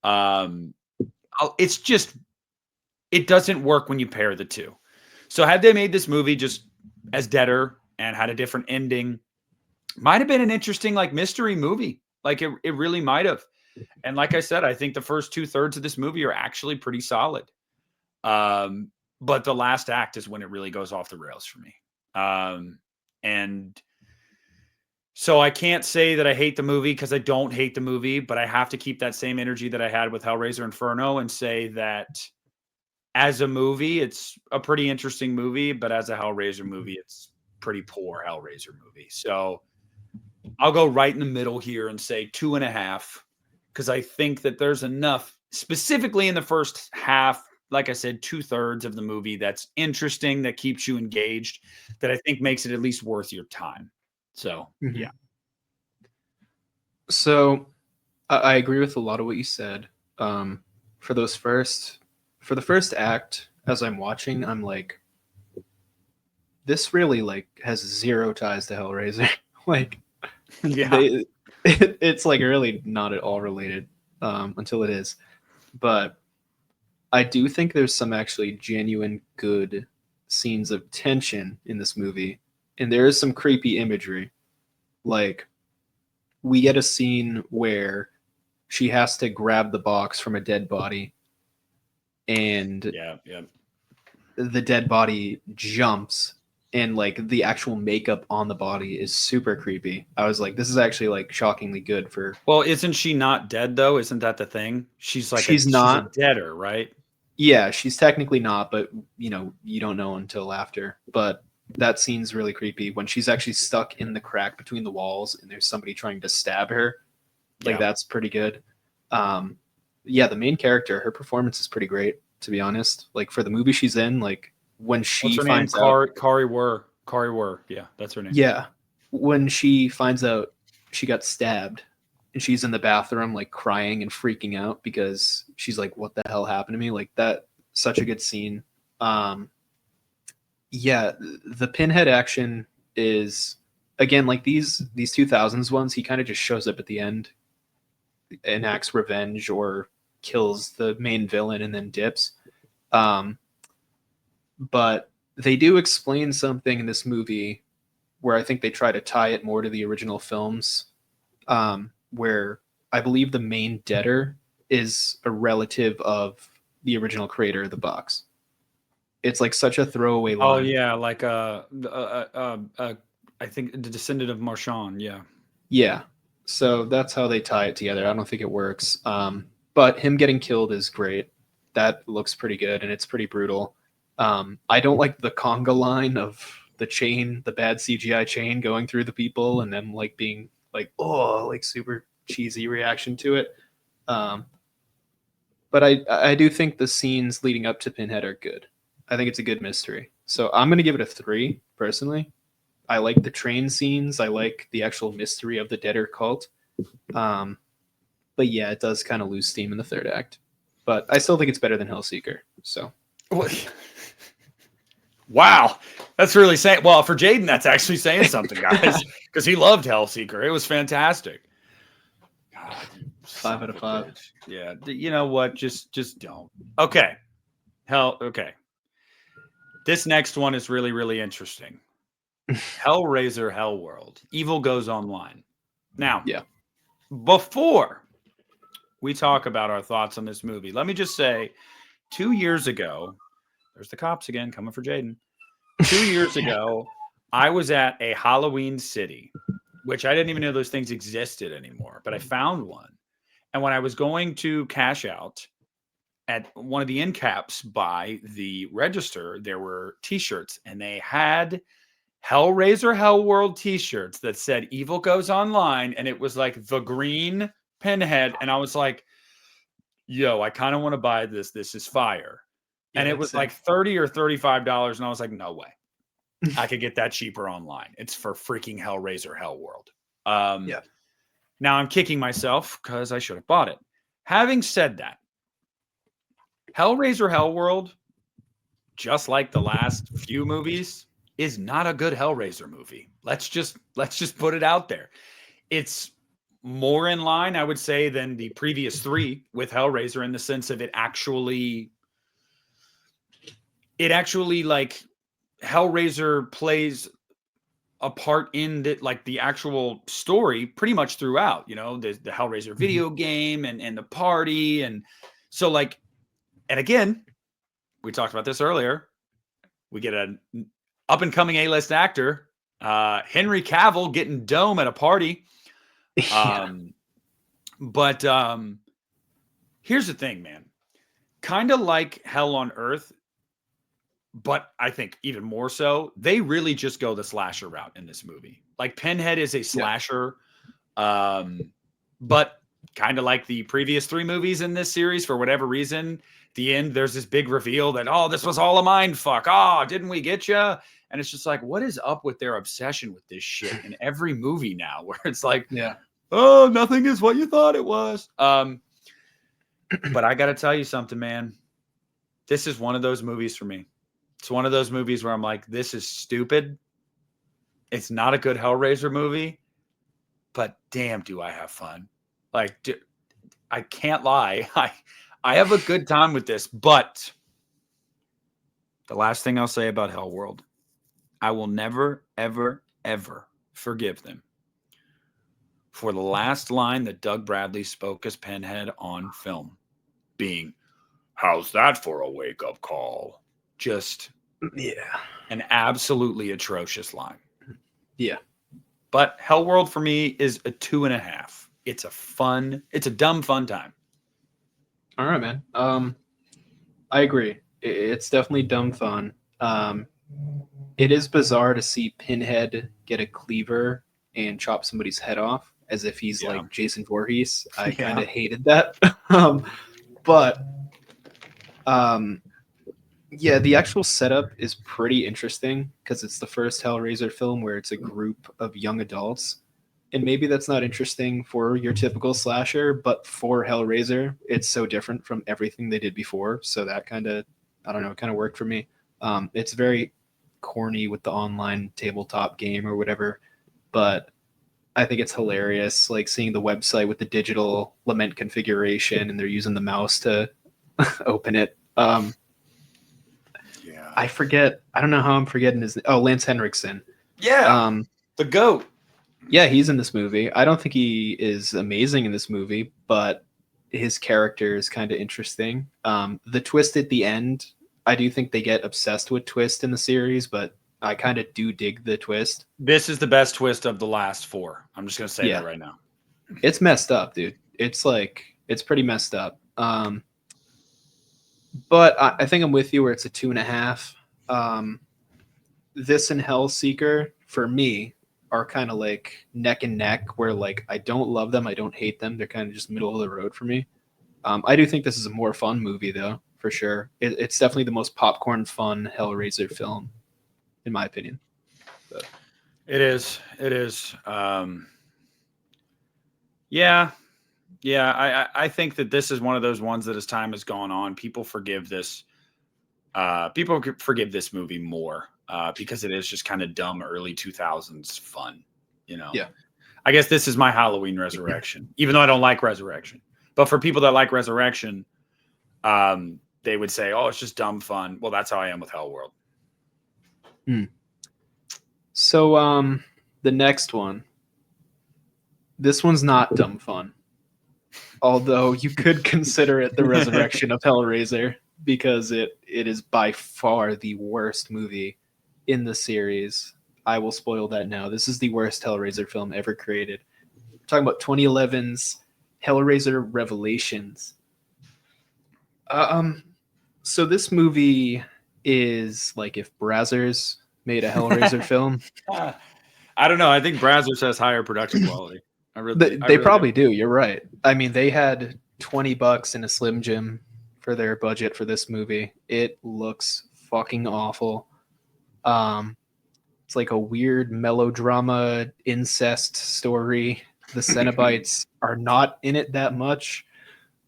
It's just, it doesn't work when you pair the two. So had they made this movie just as Deader and had a different ending, might have been an interesting like mystery movie. Like it really might have. And like I said, I think the first 2/3 of this movie are actually pretty solid. But the last act is when it really goes off the rails for me. And so I can't say that I hate the movie because I don't hate the movie, but I have to keep that same energy that I had with Hellraiser Inferno and say that as a movie, it's a pretty interesting movie, but as a Hellraiser movie, it's pretty poor Hellraiser movie. So I'll go right in the middle here and say 2.5, because I think that there's enough, specifically in the first half, like I said, 2/3 of the movie that's interesting, that keeps you engaged, that I think makes it at least worth your time. So, yeah.
So I agree with a lot of what you said. For the first act, as I'm watching, I'm like, this really like has zero ties to Hellraiser. Like,
Yeah.
it's like really not at all related until it is. But I do think there's some actually genuine good scenes of tension in this movie, and there is some creepy imagery. Like, we get a scene where she has to grab the box from a dead body, and
Yeah.
the dead body jumps and like the actual makeup on the body is super creepy. I was like, this is actually like shockingly good for.
Well, isn't she not dead though? Isn't that the thing? She's like
She's
she's a
not.
deader, right?
Yeah, she's technically not, but you don't know until after. But that scene's really creepy when she's actually stuck in the crack between the walls and there's somebody trying to stab her. Like
Yeah.
that's pretty good. Yeah, the main character, her performance is pretty great, to be honest. Like for the movie she's in, like when she
What's her name?
finds out,
Kari Wur. Kari Wur. Yeah, that's her name.
yeah, when she finds out she got stabbed and she's in the bathroom like crying and freaking out because she's like, what the hell happened to me? Like that, such a good scene. Yeah, the Pinhead action is again like these 2000s ones. He kind of just shows up at the end, enacts revenge or kills the main villain and then dips. But they do explain something in this movie where I think they try to tie it more to the original films, where I believe the main debtor is a relative of the original creator of the box. It's like such a throwaway line.
Oh yeah, like I think the descendant of Marchand. Yeah.
Yeah. So that's how they tie it together. I don't think it works. But him getting killed is great. That looks pretty good and it's pretty brutal. I don't like the conga line of the chain, the bad CGI chain going through the people and them like being like, oh, like super cheesy reaction to it. But I do think the scenes leading up to Pinhead are good. I think it's a good mystery. So I'm going to give it a 3 personally. I like the train scenes. I like the actual mystery of the Deader cult. But yeah, it does kind of lose steam in the third act. But I still think it's better than Hellseeker. So.
Wow, that's really saying. Well, for Jaden, that's actually saying something, guys, because he loved Hellseeker. It was fantastic. God,
5 out of 5.
Yeah, you know what? Just don't. Okay, Okay. This next one is really, really interesting. Hellraiser Hellworld. Evil Goes Online. Now,
yeah.
Before we talk about our thoughts on this movie, let me just say 2 years ago, there's the cops again coming for Jaden. 2 years ago, I was at a Halloween City, which I didn't even know those things existed anymore, but I found one. And when I was going to cash out at one of the end caps by the register, there were t-shirts and they had Hellraiser Hellworld t-shirts that said Evil Goes Online. And it was like the green Pinhead. And I was like, yo, I kind of want to buy this. This is fire. Yeah, and it was like $30 or $35. And I was like, no way. I could get that cheaper online. It's for freaking Hellraiser Hellworld.
Yeah.
Now I'm kicking myself because I should have bought it. Having said that, Hellraiser Hellworld, just like the last few movies, is not a good Hellraiser movie. Let's just put it out there. It's more in line, I would say, than the previous 3 with Hellraiser in the sense of it actually like Hellraiser plays a part in the actual story pretty much throughout, the Hellraiser video game and the party. And so like, and again, we talked about this earlier. We get an up and coming A-list actor, Henry Cavill getting dome at a party. But here's the thing, man, kind of like Hell on Earth, but I think even more so, they really just go the slasher route in this movie. Like Pinhead is a slasher, but kind of like the previous 3 movies in this series, for whatever reason, the end, there's this big reveal that, oh, this was all a mind fuck. Oh, didn't we get you? And it's just like, what is up with their obsession with this shit in every movie now, where it's like, oh, nothing is what you thought it was. But I got to tell you something, man. This is one of those movies for me. It's one of those movies where I'm like, this is stupid. It's not a good Hellraiser movie, but damn, do I have fun. Like, I can't lie. I have a good time with this, but the last thing I'll say about Hellworld, I will never, ever, ever forgive them for the last line that Doug Bradley spoke as Pinhead on film being, how's that for a wake-up call? Just
Yeah.
An absolutely atrocious line.
Yeah.
But Hellworld for me is a 2.5. It's a dumb fun time.
All right, man. I agree. It's definitely dumb fun. It is bizarre to see Pinhead get a cleaver and chop somebody's head off as if he's
Yeah.
like Jason Voorhees. I
Yeah.
kind of hated that. But yeah, the actual setup is pretty interesting because it's the first Hellraiser film where it's a group of young adults. And maybe that's not interesting for your typical slasher, but for Hellraiser, it's so different from everything they did before. So that kind of, I don't know, it kind of worked for me. It's very corny with the online tabletop game or whatever, but I think it's hilarious, like seeing the website with the digital lament configuration and they're using the mouse to open it.
Yeah.
I forget. I don't know how I'm forgetting his. Oh, Lance Henriksen.
Yeah. The GOAT.
Yeah, he's in this movie. I don't think he is amazing in this movie, but his character is kind of interesting. The twist at the end, I do think they get obsessed with twist in the series, but I kind of do dig the twist.
This is the best twist of the last 4. I'm just going to say
Yeah.
that right now.
It's messed up, dude. It's pretty messed up. But I think I'm with you where it's a 2.5. This and Hellseeker, for me, are kind of like neck and neck where like I don't love them, I don't hate them. They're kind of just middle of the road for me. I do think this is a more fun movie though, for sure. It's definitely the most popcorn fun Hellraiser film, in my opinion. But.
It is. Yeah. I think that this is one of those ones that as time has gone on, people forgive this. People forgive this movie more because it is just kind of dumb early 2000s fun, you know?
Yeah.
I guess this is my Halloween Resurrection, even though I don't like Resurrection. But for people that like Resurrection, they would say, oh, it's just dumb fun. Well, that's how I am with Hellworld.
So the next one. This one's not dumb fun. Although you could consider it the resurrection of Hellraiser because it is by far the worst movie in the series. I will spoil that now. This is the worst Hellraiser film ever created. We're talking about 2011's Hellraiser Revelations. So this movie is like if Brazzers made a Hellraiser film.
I don't know. I think Brazzers has higher production quality.
They probably do. You're right. I mean, they had $20 in a Slim Jim for their budget for this movie. It looks fucking awful. It's like a weird melodrama incest story. The Cenobites are not in it that much.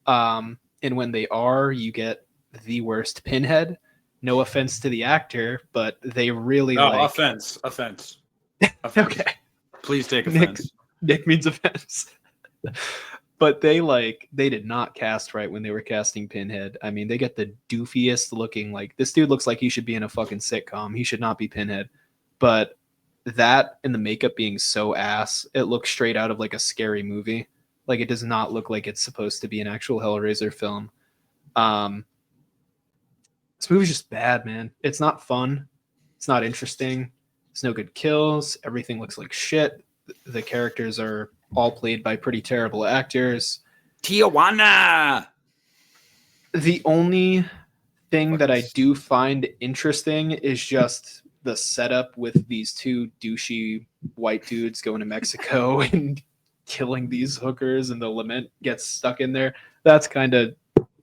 And when they are, you get the worst Pinhead. No offense to the actor, but they really
offense.
Okay.
Please take offense.
Nick means offense. But they did not cast right when they were casting Pinhead. I mean, they get the doofiest looking, like this dude looks like he should be in a fucking sitcom. He should not be Pinhead. But that and the makeup being so ass, it looks straight out of like a scary movie. Like it does not look like it's supposed to be an actual Hellraiser film. This movie's just bad, man. It's not fun. It's not interesting. There's no good kills. Everything looks like shit. The characters are all played by pretty terrible actors.
Tijuana.
The only thing that I do find interesting is just the setup with these two douchey white dudes going to Mexico and killing these hookers and the lament gets stuck in there. That's kind of,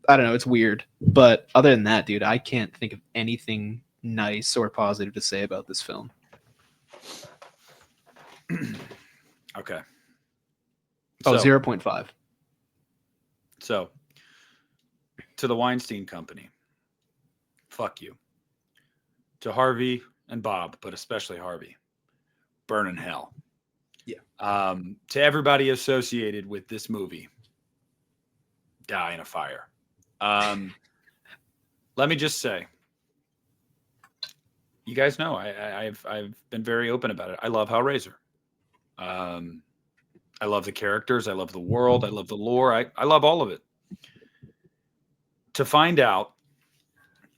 I don't know, it's weird. But other than that, dude, I can't think of anything nice or positive to say about this film.
Okay.
Oh, 0.5.
So, to the Weinstein Company, fuck you. To Harvey and Bob, but especially Harvey, burn in hell.
Yeah.
To everybody associated with this movie, die in a fire. Let me just say, you guys know I've been very open about it. I love Hellraiser. I love the characters. I love the world. I love the lore. I love all of it. To find out,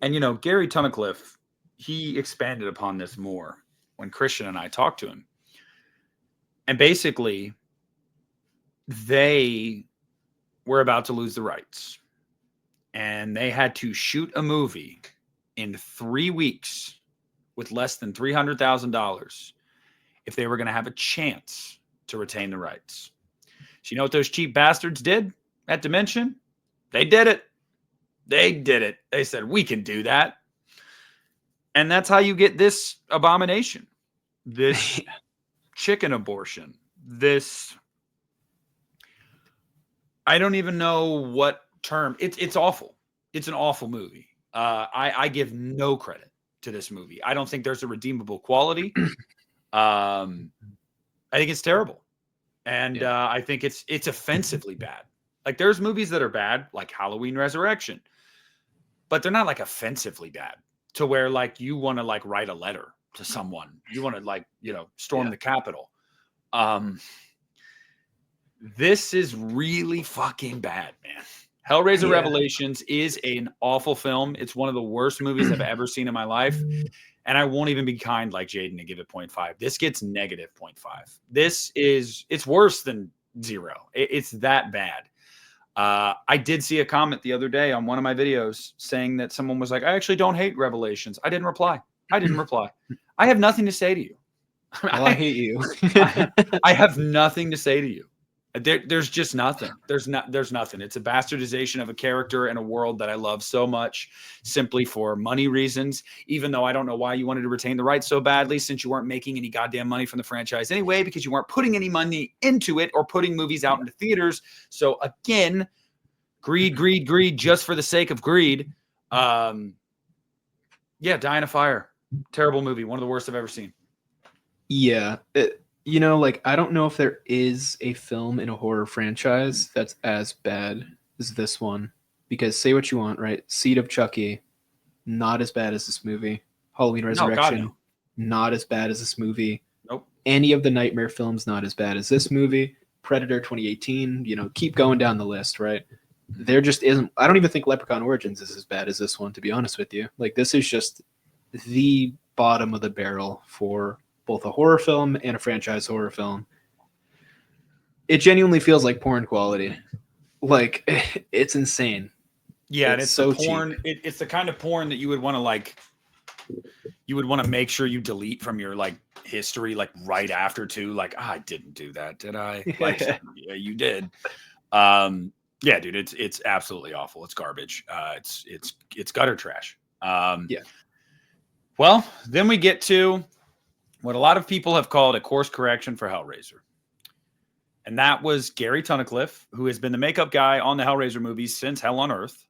and you know, Gary Tunnicliffe he expanded upon this more when Christian and I talked to him. And basically, they were about to lose the rights. And they had to shoot a movie in 3 weeks with less than $300,000 if they were going to have a chance to retain the rights. So you know what those cheap bastards did at Dimension? They did it. They did it. They said, we can do that. And that's how you get this abomination, this chicken abortion, this, I don't even know what term. It's awful. It's an awful movie. I give no credit to this movie. I don't think there's a redeemable quality. I think it's terrible. And I think it's offensively bad. Like there's movies that are bad, like Halloween Resurrection, but they're not like offensively bad to where like you want to like write a letter to someone. You want to like, storm the Capitol. This is really fucking bad, man. Hellraiser Revelations is an awful film. It's one of the worst movies I've ever seen in my life. And I won't even be kind like Jaden and give it 0.5. This gets negative 0.5. It's worse than 0. It's that bad. I did see a comment the other day on one of my videos saying that someone was like, I actually don't hate Revelations. I didn't reply. I have nothing to say to you.
Well, I hate you.
I have nothing to say to you. There's just nothing. There's nothing. It's a bastardization of a character in a world that I love so much simply for money reasons, even though I don't know why you wanted to retain the rights so badly since you weren't making any goddamn money from the franchise anyway, because you weren't putting any money into it or putting movies out into theaters. So again, greed, just for the sake of greed. Die in a Fire. Terrible movie. One of the worst I've ever seen.
Yeah. I don't know if there is a film in a horror franchise that's as bad as this one. Because say what you want, right? Seed of Chucky, not as bad as this movie. Halloween Resurrection, not as bad as this movie.
Nope.
Any of the Nightmare films, not as bad as this movie. Predator 2018, keep going down the list, right? There just isn't. I don't even think Leprechaun Origins is as bad as this one, to be honest with you. Like, this is just the bottom of the barrel for both a horror film and a franchise horror film. It genuinely feels like porn quality. Like, it's insane.
Yeah, and it's
so
the porn.
cheap.
It's the kind of porn that you would want to make sure you delete from your like history, like right after too. Like, I didn't do that, did I? Like, yeah, you did. Yeah, dude, it's absolutely awful. It's garbage. It's gutter trash.
Yeah.
Well, then we get to what a lot of people have called a course correction for Hellraiser. And that was Gary Tunnicliffe, who has been the makeup guy on the Hellraiser movies since Hell on Earth,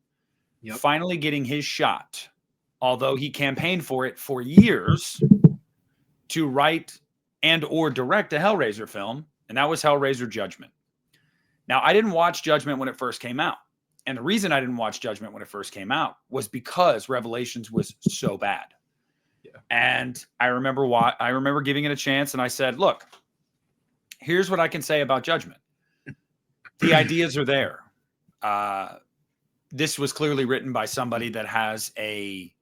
finally getting his shot, although he campaigned for it for years to write and or direct a Hellraiser film, and that was Hellraiser Judgment. Now, I didn't watch Judgment when it first came out. And the reason I didn't watch Judgment when it first came out was because Revelations was so bad. And I remember giving it a chance, and I said, look, here's what I can say about Judgment. The ideas are there. This was clearly written by somebody that has a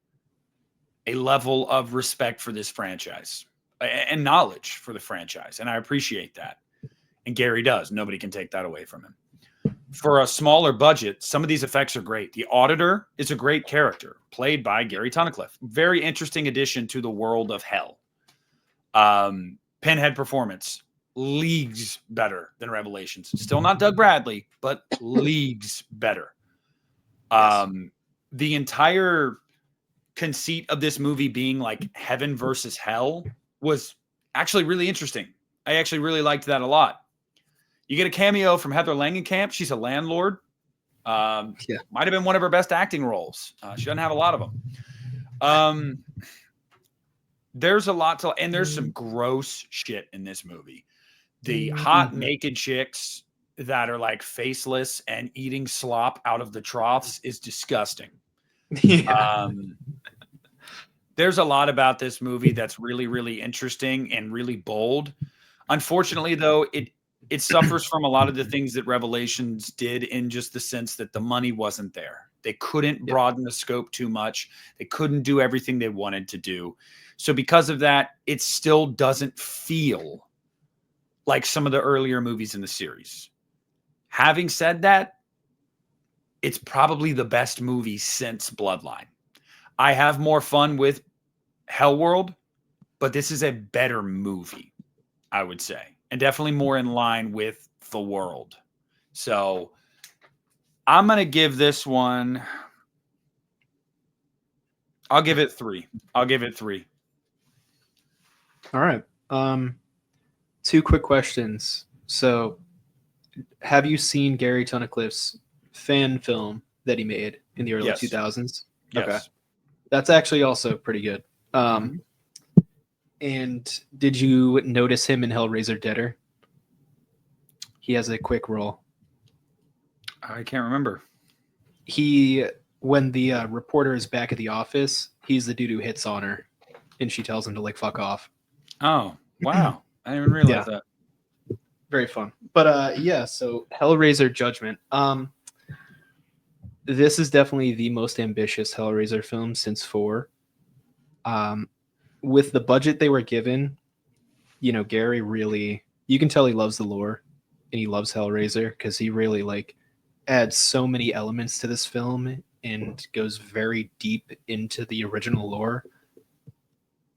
level of respect for this franchise and knowledge for the franchise. And I appreciate that. And Gary does. Nobody can take that away from him. For a smaller budget, some of these effects are great. The Auditor is a great character, played by Gary Tunnicliffe. Very interesting addition to the world of Hell. Pinhead performance, leagues better than Revelations. Still not Doug Bradley, but leagues better. The entire conceit of this movie being like heaven versus hell was actually really interesting. I actually really liked that a lot. You get a cameo from Heather Langenkamp. She's a landlord. Might have been one of her best acting roles. She doesn't have a lot of them. There's a lot to, and there's some gross shit in this movie. The hot naked chicks that are like faceless and eating slop out of the troughs is disgusting. There's a lot about this movie that's really, really interesting and really bold. Unfortunately, though, it suffers from a lot of the things that Revelations did, in just the sense that the money wasn't there. They couldn't broaden the scope too much. They couldn't do everything they wanted to do. So because of that, it still doesn't feel like some of the earlier movies in the series. Having said that, it's probably the best movie since Bloodline. I have more fun with Hellworld, but this is a better movie, I would say, and definitely more in line with the world. So I'm going to give this one, I'll give it 3. I'll give it 3.
All right. 2 quick questions. So, have you seen Gary Tunnicliffe's fan film that he made in the early
Yes.
2000s?
Yes.
Okay. That's actually also pretty good. And did you notice him in Hellraiser Deader? He has a quick role.
I can't remember.
When the reporter is back at the office, he's the dude who hits on her, and she tells him to like fuck off.
Oh, wow. I didn't even realize that.
Very fun. But yeah, so Hellraiser Judgment. This is definitely the most ambitious Hellraiser film since 4. With the budget they were given, Gary really, you can tell he loves the lore and he loves Hellraiser because he really like adds so many elements to this film and goes very deep into the original lore.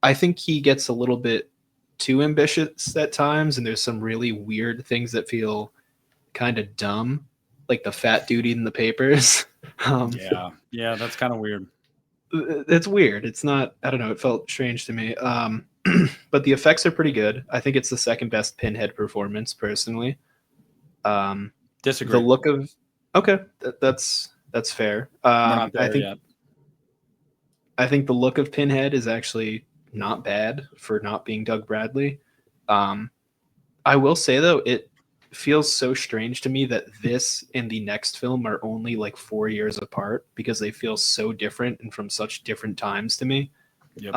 I think he gets a little bit too ambitious at times, and there's some really weird things that feel kind of dumb, like the fat dude eating the papers.
Yeah, that's kind of weird.
It's weird. It's not, I don't know, it felt strange to me. But the effects are pretty good. I think it's the second best Pinhead performance, personally.
Disagree.
The look of, okay, that's fair.
We're not there yet.
I think the look of Pinhead is actually not bad for not being Doug Bradley. I will say though, it feels so strange to me that this and the next film are only like 4 years apart because they feel so different and from such different times to me.
Yep.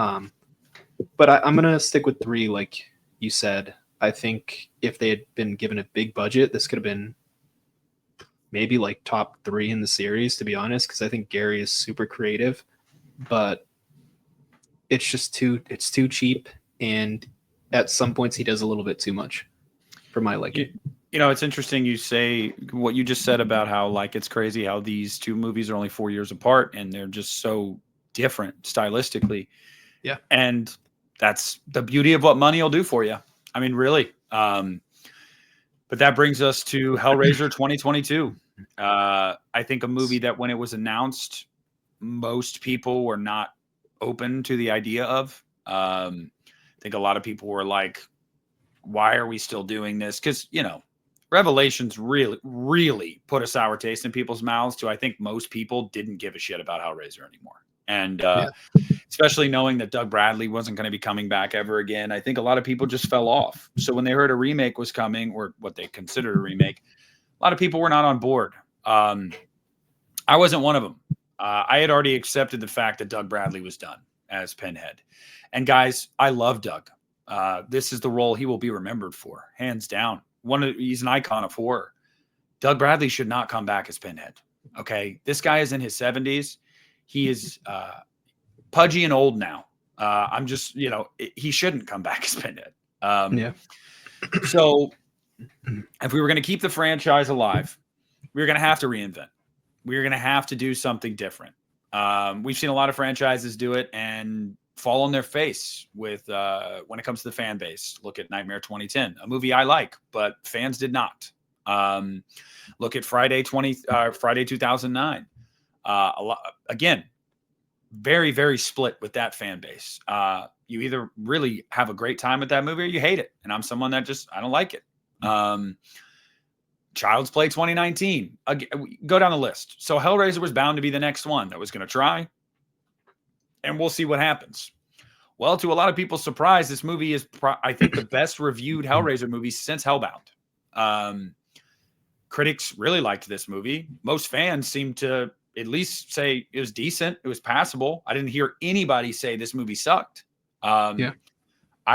But I'm gonna stick with 3, like you said. I think if they had been given a big budget, this could have been maybe like top 3 in the series, to be honest, because I think Gary is super creative, but it's just too cheap, and at some points he does a little bit too much for my liking.
It's interesting you say what you just said about how like it's crazy how these 2 movies are only 4 years apart and they're just so different stylistically.
Yeah.
And that's the beauty of what money will do for you. I mean, really. But that brings us to Hellraiser 2022. I think a movie that when it was announced, most people were not open to the idea of. I think a lot of people were like, why are we still doing this? Because, Revelations really, really put a sour taste in people's mouths to I think most people didn't give a shit about Hellraiser anymore. And especially knowing that Doug Bradley wasn't going to be coming back ever again, I think a lot of people just fell off. So when they heard a remake was coming, or what they considered a remake, a lot of people were not on board. I wasn't one of them. I had already accepted the fact that Doug Bradley was done as Pinhead. And guys, I love Doug. This is the role he will be remembered for, hands down. He's an icon of horror. Doug Bradley should not come back as Pinhead. Okay, this guy is in his 70s. He is pudgy and old now. I'm just, he shouldn't come back as Pinhead. So if we were going to keep the franchise alive, we were going to have to reinvent. We were going to have to do something different. We've seen a lot of franchises do it and fall on their face with when it comes to the fan base. Look at Nightmare 2010, a movie I like, but fans did not. Look at Friday 2009. Again, very, very split with that fan base. You either really have a great time with that movie or you hate it. And I'm someone that I don't like it. Child's Play 2019. Go down the list. So Hellraiser was bound to be the next one that was going to try. And we'll see what happens. Well, to a lot of people's surprise, this movie is, I think, the best reviewed Hellraiser movie since Hellbound. Critics really liked this movie. Most fans seem to at least say it was decent. It was passable. I didn't hear anybody say this movie sucked. I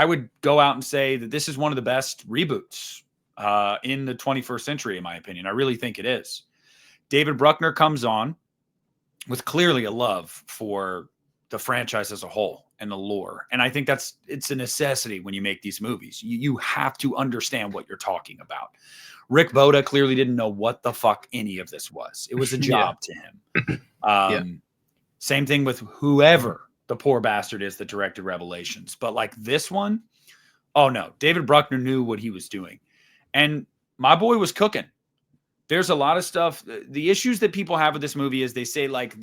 would go out and say that this is one of the best reboots in the 21st century, in my opinion. I really think it is. David Bruckner comes on. with clearly a love for the franchise as a whole and the lore. And I think it's a necessity when you make these movies. You have to understand what you're talking about. Rick Boda clearly didn't know what the fuck any of this was. It was a job to him. Same thing with whoever the poor bastard is that directed Revelations. But like this one, oh no, David Bruckner knew what he was doing. And my boy was cooking. There's a lot of stuff. The issues that people have with this movie is they say like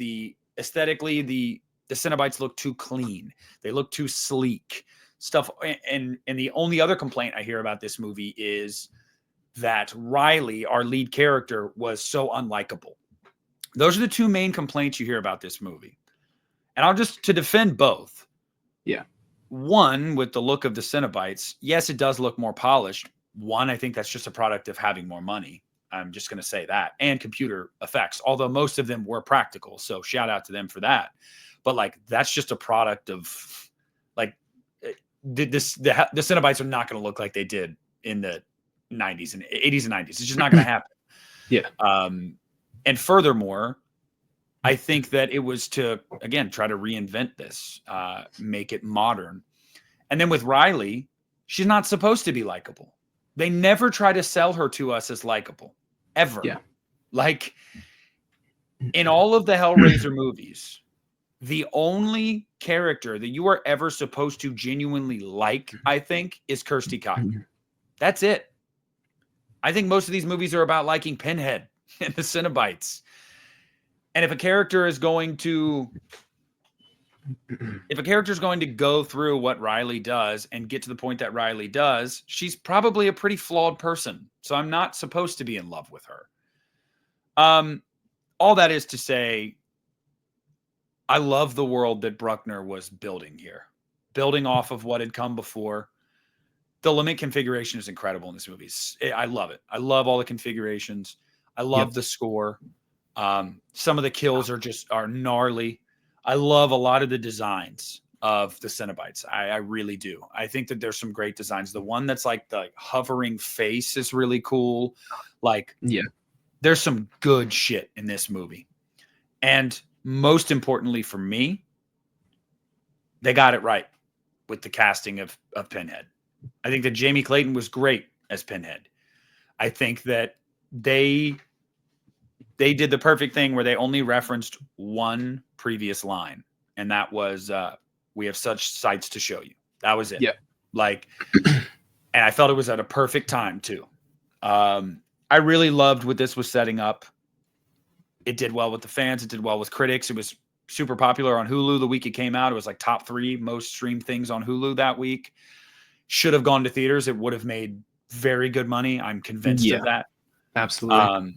aesthetically, the Cenobites look too clean. They look too sleek stuff. And the only other complaint I hear about this movie is that Riley, our lead character, was so unlikable. Those are the two main complaints you hear about this movie. And I'll just, to defend both.
Yeah.
One, with the look of the Cenobites, yes, it does look more polished. One, I think that's just a product of having more money. I'm just going to say that. And computer effects, although most of them were practical. So shout out to them for that. But like, that's just a product of like, the Cenobites are not going to look like they did in the 90s and 80s and 90s. It's just not going to happen.
Yeah.
And furthermore, I think that it was to, again, try to reinvent this, make it modern. And then with Riley, she's not supposed to be likable. They never try to sell her to us as likable, ever.
Yeah.
Like, in all of the Hellraiser movies, the only character that you are ever supposed to genuinely like, I think, is Kirsty Cotton. That's it. I think most of these movies are about liking Pinhead and the Cenobites. And if a character is going to go through what Riley does and get to the point that Riley does, she's probably a pretty flawed person. So I'm not supposed to be in love with her. All that is to say, I love the world that Bruckner was building here, building off of what had come before. The limit configuration is incredible in this movie. I love it. I love all the configurations. I love the score. Some of the kills are gnarly. I love a lot of the designs of the Cenobites. I really do. I think that there's some great designs. The one that's like the hovering face is really cool. Like, there's some good shit in this movie. And most importantly for me, they got it right with the casting of Pinhead. I think that Jamie Clayton was great as Pinhead. I think that they did the perfect thing where they only referenced one previous line, and that was, we have such sights to show you. That was it.
Yeah.
Like, and I felt it was at a perfect time too. I really loved what this was setting up. It did well with the fans. It did well with critics. It was super popular on Hulu the week it came out. It was like top 3 most streamed things on Hulu that week. Should have gone to theaters. It would have made very good money. I'm convinced of that.
Absolutely.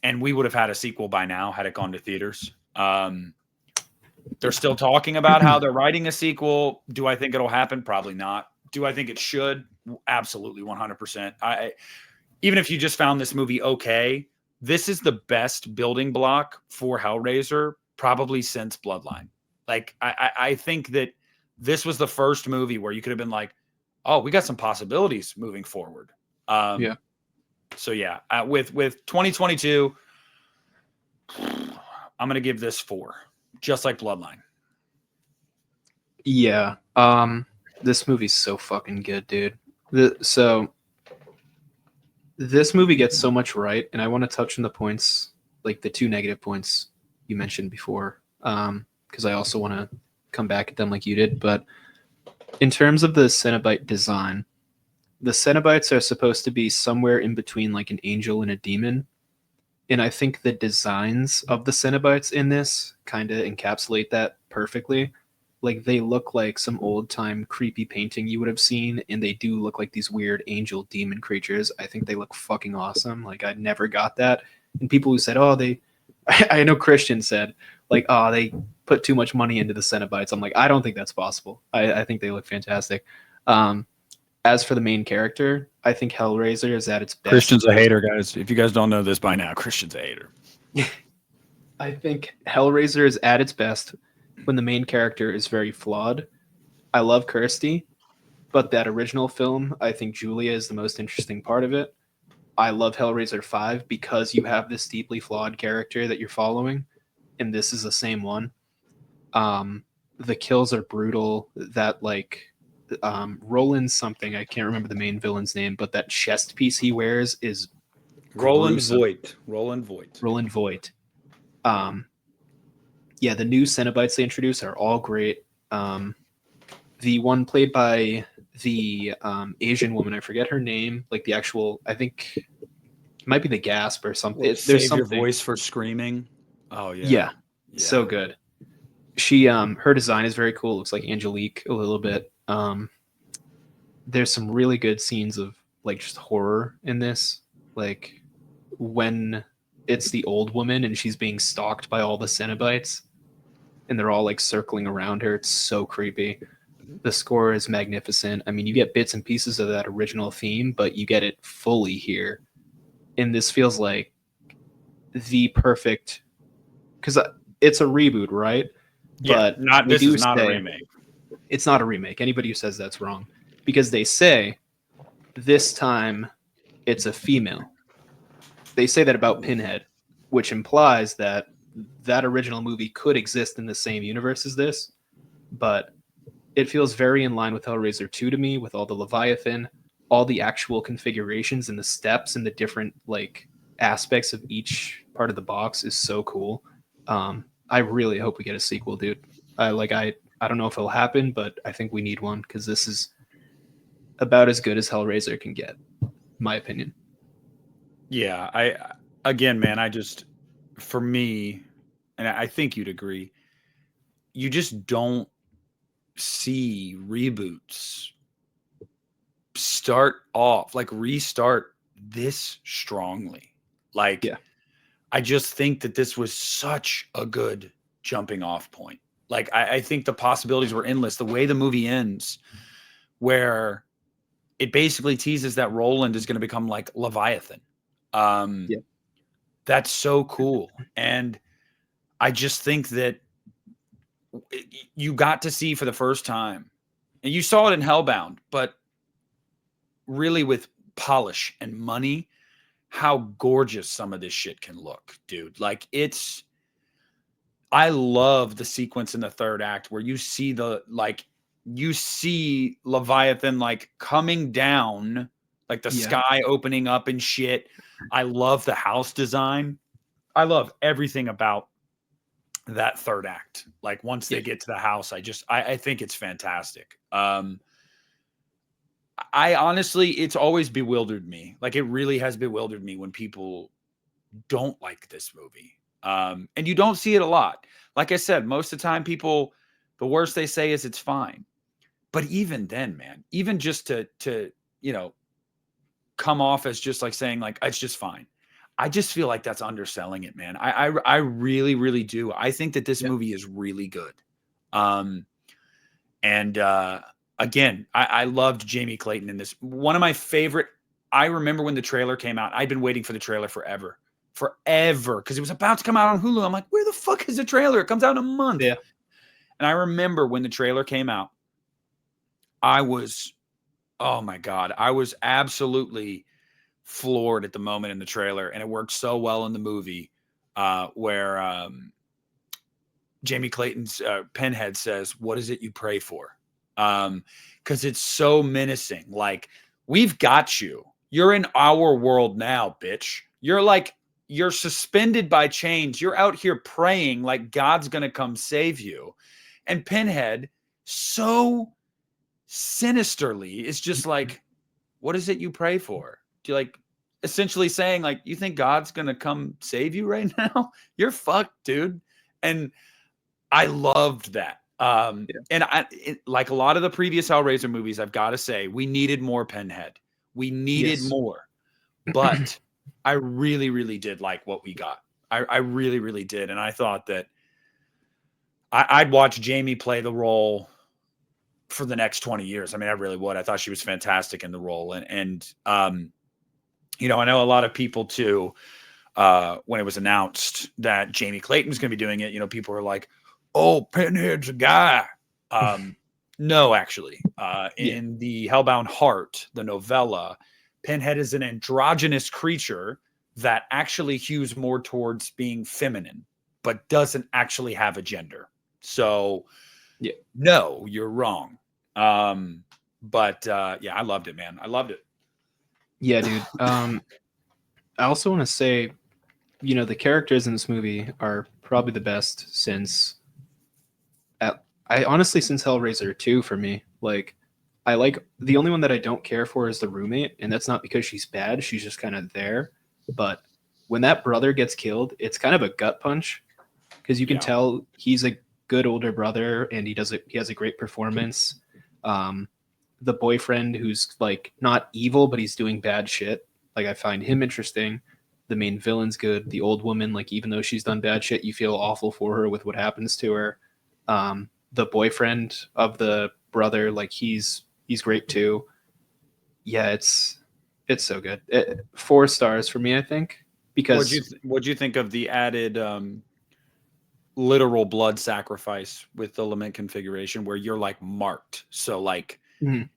And we would have had a sequel by now had it gone to theaters. They're still talking about how they're writing a sequel. Do I think it'll happen? Probably not. Do I think it should? Absolutely, 100%. Even if you just found this movie okay, this is the best building block for Hellraiser probably since Bloodline. Like, I think that this was the first movie where you could have been like, oh, we got some possibilities moving forward. So yeah, with 2022, I'm going to give this 4, just like Bloodline.
Yeah. This movie's so fucking good, dude. So this movie gets so much right, and I want to touch on the points, like the 2 negative points you mentioned before, because I also want to come back at them like you did. But in terms of the Cenobite design, the Cenobites are supposed to be somewhere in between like an angel and a demon. And I think the designs of the Cenobites in this kind of encapsulate that perfectly. Like, they look like some old time creepy painting you would have seen, and they do look like these weird angel demon creatures. I think they look fucking awesome. Like, I never got that. And people who said, oh, I know Christian said, like, oh, they put too much money into the Cenobites. I'm like, I don't think that's possible. I think they look fantastic. As for the main character, I think Hellraiser is at its best.
Christian's a hater, guys. If you guys don't know this by now, Christian's a hater.
I think Hellraiser is at its best when the main character is very flawed. I love Kirsty, but that original film, I think Julia is the most interesting part of it. I love Hellraiser 5 because you have this deeply flawed character that you're following. and this is the same one. The kills are brutal. That like Roland something, I can't remember the main villain's name, but that chest piece he wears is
Roland
gruesome.
Voight. Roland Voight.
Yeah, the new Cenobites they introduce are all great. The one played by the Asian woman, I forget her name, like the actual, I think it might be the Gasp or something.
There's
There's
your
something.
voice for screaming. Oh yeah.
Yeah, so good. She her design is very cool. It looks like Angelique a little bit. There's some really good scenes of like just horror in this, like when it's the old woman and she's being stalked by all the Cenobites and they're all like circling around her. It's so creepy. The score is magnificent. I mean, you get bits and pieces of that original theme, but you get it fully here. And this feels like the perfect, because it's a reboot, right?
Yeah,
But
this is not a remake.
It's not a remake. Anybody who says that's wrong, because they say this time it's a female. They say that about Pinhead, which implies that that original movie could exist in the same universe as this, but it feels very in line with Hellraiser 2 to me, with all the Leviathan, all the actual configurations and the steps and the different like aspects of each part of the box is so cool. I really hope we get a sequel, dude. I don't know if it'll happen, but I think we need one because this is about as good as Hellraiser can get, my opinion.
Yeah, again, man, for me, and I think you'd agree, you just don't see reboots restart this strongly. Like, yeah. I just think that this was such a good jumping off point. Like, I think the possibilities were endless. The way the movie ends, where it basically teases that Roland is going to become like Leviathan. That's so cool. And I just think that you got to see for the first time, and you saw it in Hellbound, but really with polish and money, how gorgeous some of this shit can look, dude. Like, I love the sequence in the third act where you see Leviathan like coming down, like the sky opening up and shit. I love the house design. I love everything about that third act. Like, once they get to the house, I think it's fantastic. I honestly, it's always bewildered me. Like, it really has bewildered me when people don't like this movie. And you don't see it a lot. Like I said, most of the time the worst they say is it's fine. But even then, man, even just to come off as just like saying like, it's just fine. I just feel like that's underselling it, man. I really, really do. I think that this movie is really good. Again, I loved Jamie Clayton in this. One of my favorite, I remember when the trailer came out, I'd been waiting for the trailer forever, because it was about to come out on Hulu. I'm like, where the fuck is the trailer? It comes out in a month. Yeah. And I remember when the trailer came out, oh my God, I was absolutely floored at the moment in the trailer. And it worked so well in the movie where Jamie Clayton's Pinhead says, "What is it you pray for?" Because it's so menacing. Like, we've got you. You're in our world now, bitch. You're suspended by chains. You're out here praying like God's going to come save you. And Pinhead, so sinisterly, is just like, what is it you pray for? Do you like essentially saying like, you think God's going to come save you right now? You're fucked, dude. And I loved that. And like a lot of the previous Hellraiser movies, I've got to say, we needed more Pinhead. We needed more. But I really, really did like what we got. I really, really did. And I thought that I'd watch Jamie play the role for the next 20 years. I mean, I really would. I thought she was fantastic in the role. And I know a lot of people too, when it was announced that Jamie Clayton was going to be doing it, people were like, oh, Pinhead's a guy. No, actually. In the Hellbound Heart, the novella, Pinhead is an androgynous creature that actually hews more towards being feminine. but doesn't actually have a gender. So
Yeah.
no, you're wrong. But yeah, I loved it, man. I loved it.
Yeah, dude. I also want to say, the characters in this movie are probably the best since since Hellraiser 2 for me. Like, I like the only one that I don't care for is the roommate, and that's not because she's bad. She's just kind of there. But when that brother gets killed, it's kind of a gut punch because you can tell he's a good older brother and he has a great performance. The boyfriend who's like not evil, but he's doing bad shit. Like, I find him interesting. The main villain's good. The old woman, like, even though she's done bad shit, you feel awful for her with what happens to her. The boyfriend of the brother, like, he's great too. Yeah, it's so good. 4 stars for me, I think, because
What'd you think of the added literal blood sacrifice with the lament configuration where you're like marked? So like I'm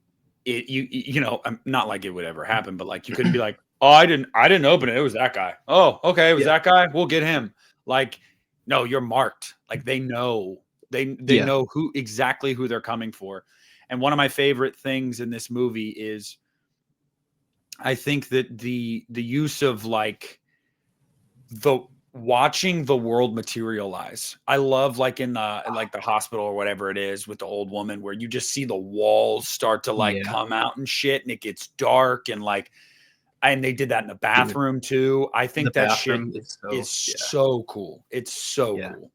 not like it would ever happen, but like you couldn't be like, oh, I didn't open it. It was that guy. Oh, okay, it was that guy. We'll get him. Like, no, you're marked. Like they know know exactly who they're coming for. And one of my favorite things in this movie is I think that the use of like the watching the world materialize. I love like in the hospital or whatever it is with the old woman where you just see the walls start to like come out and shit and it gets dark and like and they did that in the bathroom too. I think that shit is so cool. It's so cool.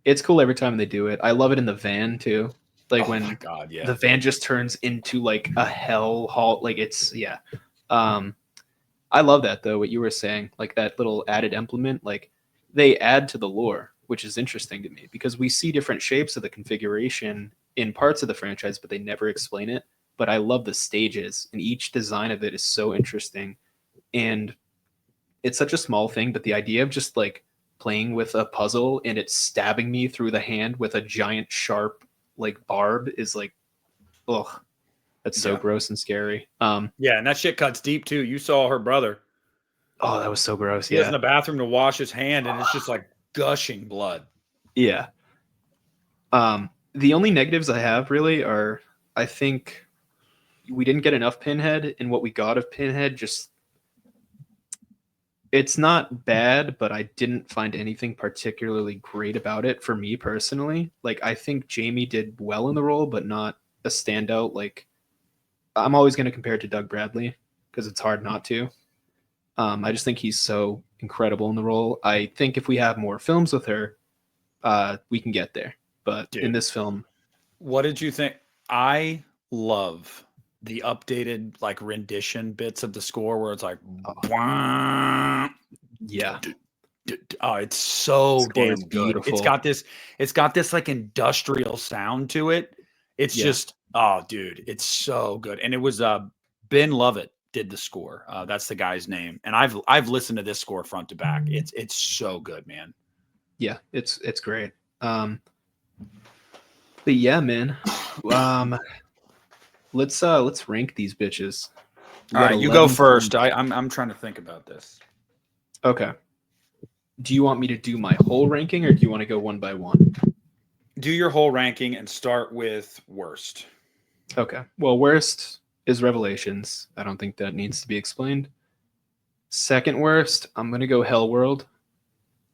It's cool every time they do it. I love it in the van too. Like when the van just turns into like a hell hall. Like it's I love that though, what you were saying, like that little added implement, like they add to the lore, which is interesting to me because we see different shapes of the configuration in parts of the franchise, but they never explain it. But I love the stages and each design of it is so interesting. And it's such a small thing, but the idea of just like playing with a puzzle and it's stabbing me through the hand with a giant sharp like barb is like, ugh. That's so gross and scary.
And that shit cuts deep too. You saw her brother.
Oh, that was so gross.
He was in the bathroom to wash his hand, and it's just like gushing blood.
Yeah. The only negatives I have really are I think we didn't get enough Pinhead, and what we got of Pinhead just it's not bad, but I didn't find anything particularly great about it for me personally. Like I think Jamie did well in the role, but not a standout. Like I'm always going to compare it to Doug Bradley because it's hard not to. I just think he's so incredible in the role. I think if we have more films with her, we can get there. But in this film,
what did you think? I love the updated like rendition bits of the score where it's like, oh, it's so damn good. It's got this like industrial sound to it. It's just, oh, dude, it's so good. And it was Ben Lovett did the score. That's the guy's name. And I've listened to this score front to back. It's so good, man.
Yeah, it's great. But yeah, man. Let's rank these bitches.
All right, you go first. I'm trying to think about this.
Okay. Do you want me to do my whole ranking or do you want to go one by one?
Do your whole ranking and start with worst.
Okay. Well, worst is Revelations. I don't think that needs to be explained. Second worst, I'm going to go Hellworld.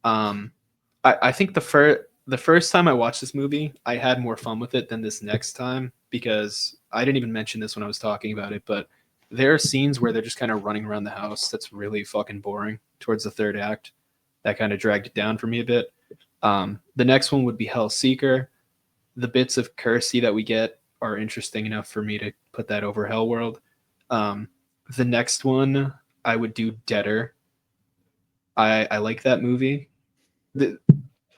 I think the first time I watched this movie, I had more fun with it than this next time because I didn't even mention this when I was talking about it, but there are scenes where they're just kind of running around the house. That's really fucking boring towards the third act. That kind of dragged it down for me a bit. The next one would be Hellseeker. The bits of Kersey that we get are interesting enough for me to put that over Hellworld. The next one, I would do Deader. I like that movie.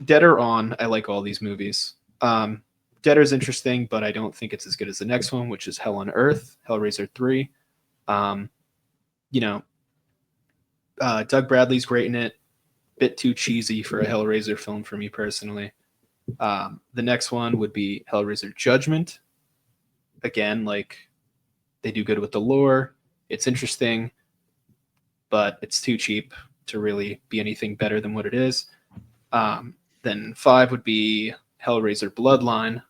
Deader on, I like all these movies. Deader's interesting, but I don't think it's as good as the next one, which is Hell on Earth, Hellraiser 3. Doug Bradley's great in it. Bit too cheesy for a Hellraiser film for me personally. The next one would be Hellraiser Judgment. Again, like they do good with the lore. It's interesting, but it's too cheap to really be anything better than what it is. Then 5 would be Hellraiser Bloodline,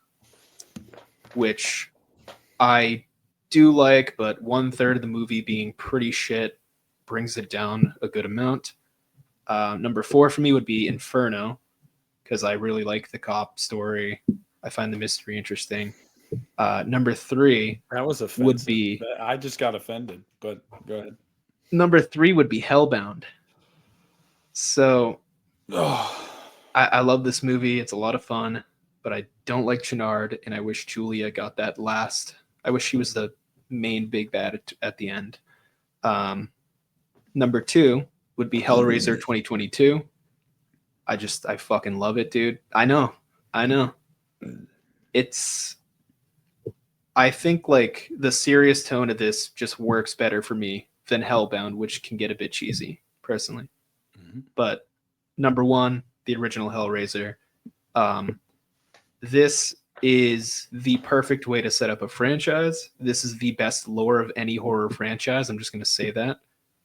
which I do like, but 1/3 of the movie being pretty shit brings it down a good amount. Number 4 for me would be Inferno, because I really like the cop story. I find the mystery interesting. Number 3
That was offensive.
would be
I just got offended, but go ahead.
number 3 would be Hellbound. So I love this movie. It's a lot of fun, but I don't like Chenard, and I wish Julia got that last. I wish she was the main big bad at the end. Number 2 would be Hellraiser 2022. I fucking love it, dude. I know. I think like the serious tone of this just works better for me than Hellbound, which can get a bit cheesy, personally. But number 1, the original Hellraiser. This is the perfect way to set up a franchise. This is the best lore of any horror franchise. I'm just going to say that.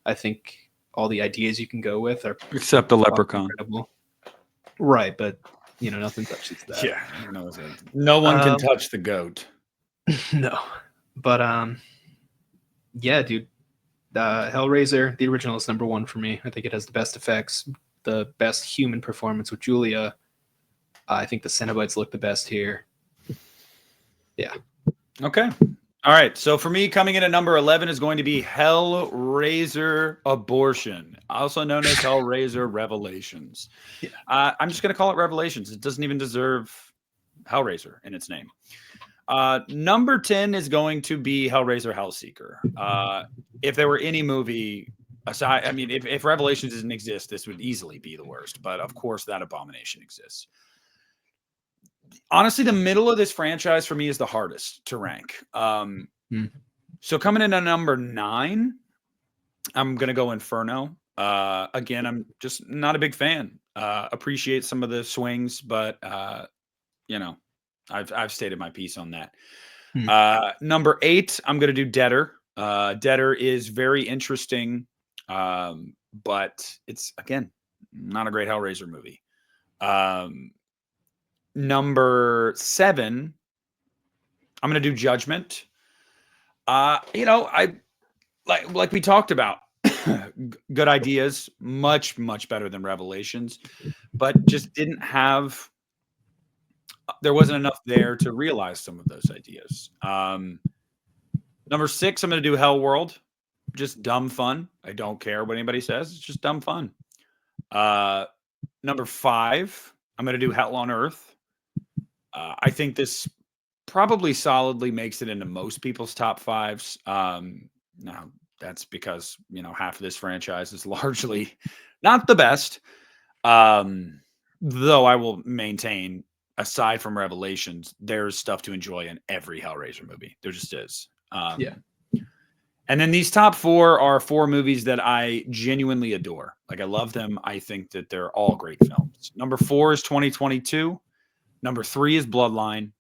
I think all the ideas you can go with are
except the leprechaun.
incredible. Right, but nothing touches that.
Yeah, no one can touch the goat.
No, but yeah, dude. Hellraiser, the original, is number 1 for me. I think it has the best effects, the best human performance with Julia. I think the Cenobites look the best here. Yeah.
Okay. All right. So for me, coming in at number 11 is going to be Hellraiser Abortion, also known as Hellraiser Revelations.
Yeah.
I'm just going to call it Revelations. It doesn't even deserve Hellraiser in its name. Number 10 is going to be Hellraiser Hellseeker. If there were any movie aside, I mean, if Revelations didn't exist, this would easily be the worst. But of course, that abomination exists. Honestly, the middle of this franchise for me is the hardest to rank. So coming in at number 9, I'm going to go Inferno. Again, I'm just not a big fan. Appreciate some of the swings, but I've stated my piece on that. Number 8, I'm going to do Deader. Deader is very interesting, but it's, again, not a great Hellraiser movie. Number 7, I'm going to do Judgment. I like we talked about, good ideas, much better than Revelations, but just didn't have. There wasn't enough there to realize some of those ideas. Number 6, I'm going to do Hellworld. Just dumb fun. I don't care what anybody says. It's just dumb fun. Number 5, I'm going to do Hell on Earth. I think this probably solidly makes it into most people's top 5s. Now, that's because, half of this franchise is largely not the best. Though I will maintain, aside from Revelations, there's stuff to enjoy in every Hellraiser movie. There just is.
Yeah.
And then these top 4 are 4 movies that I genuinely adore. Like, I love them. I think that they're all great films. Number 4 is 2022. Number 3 is Bloodline.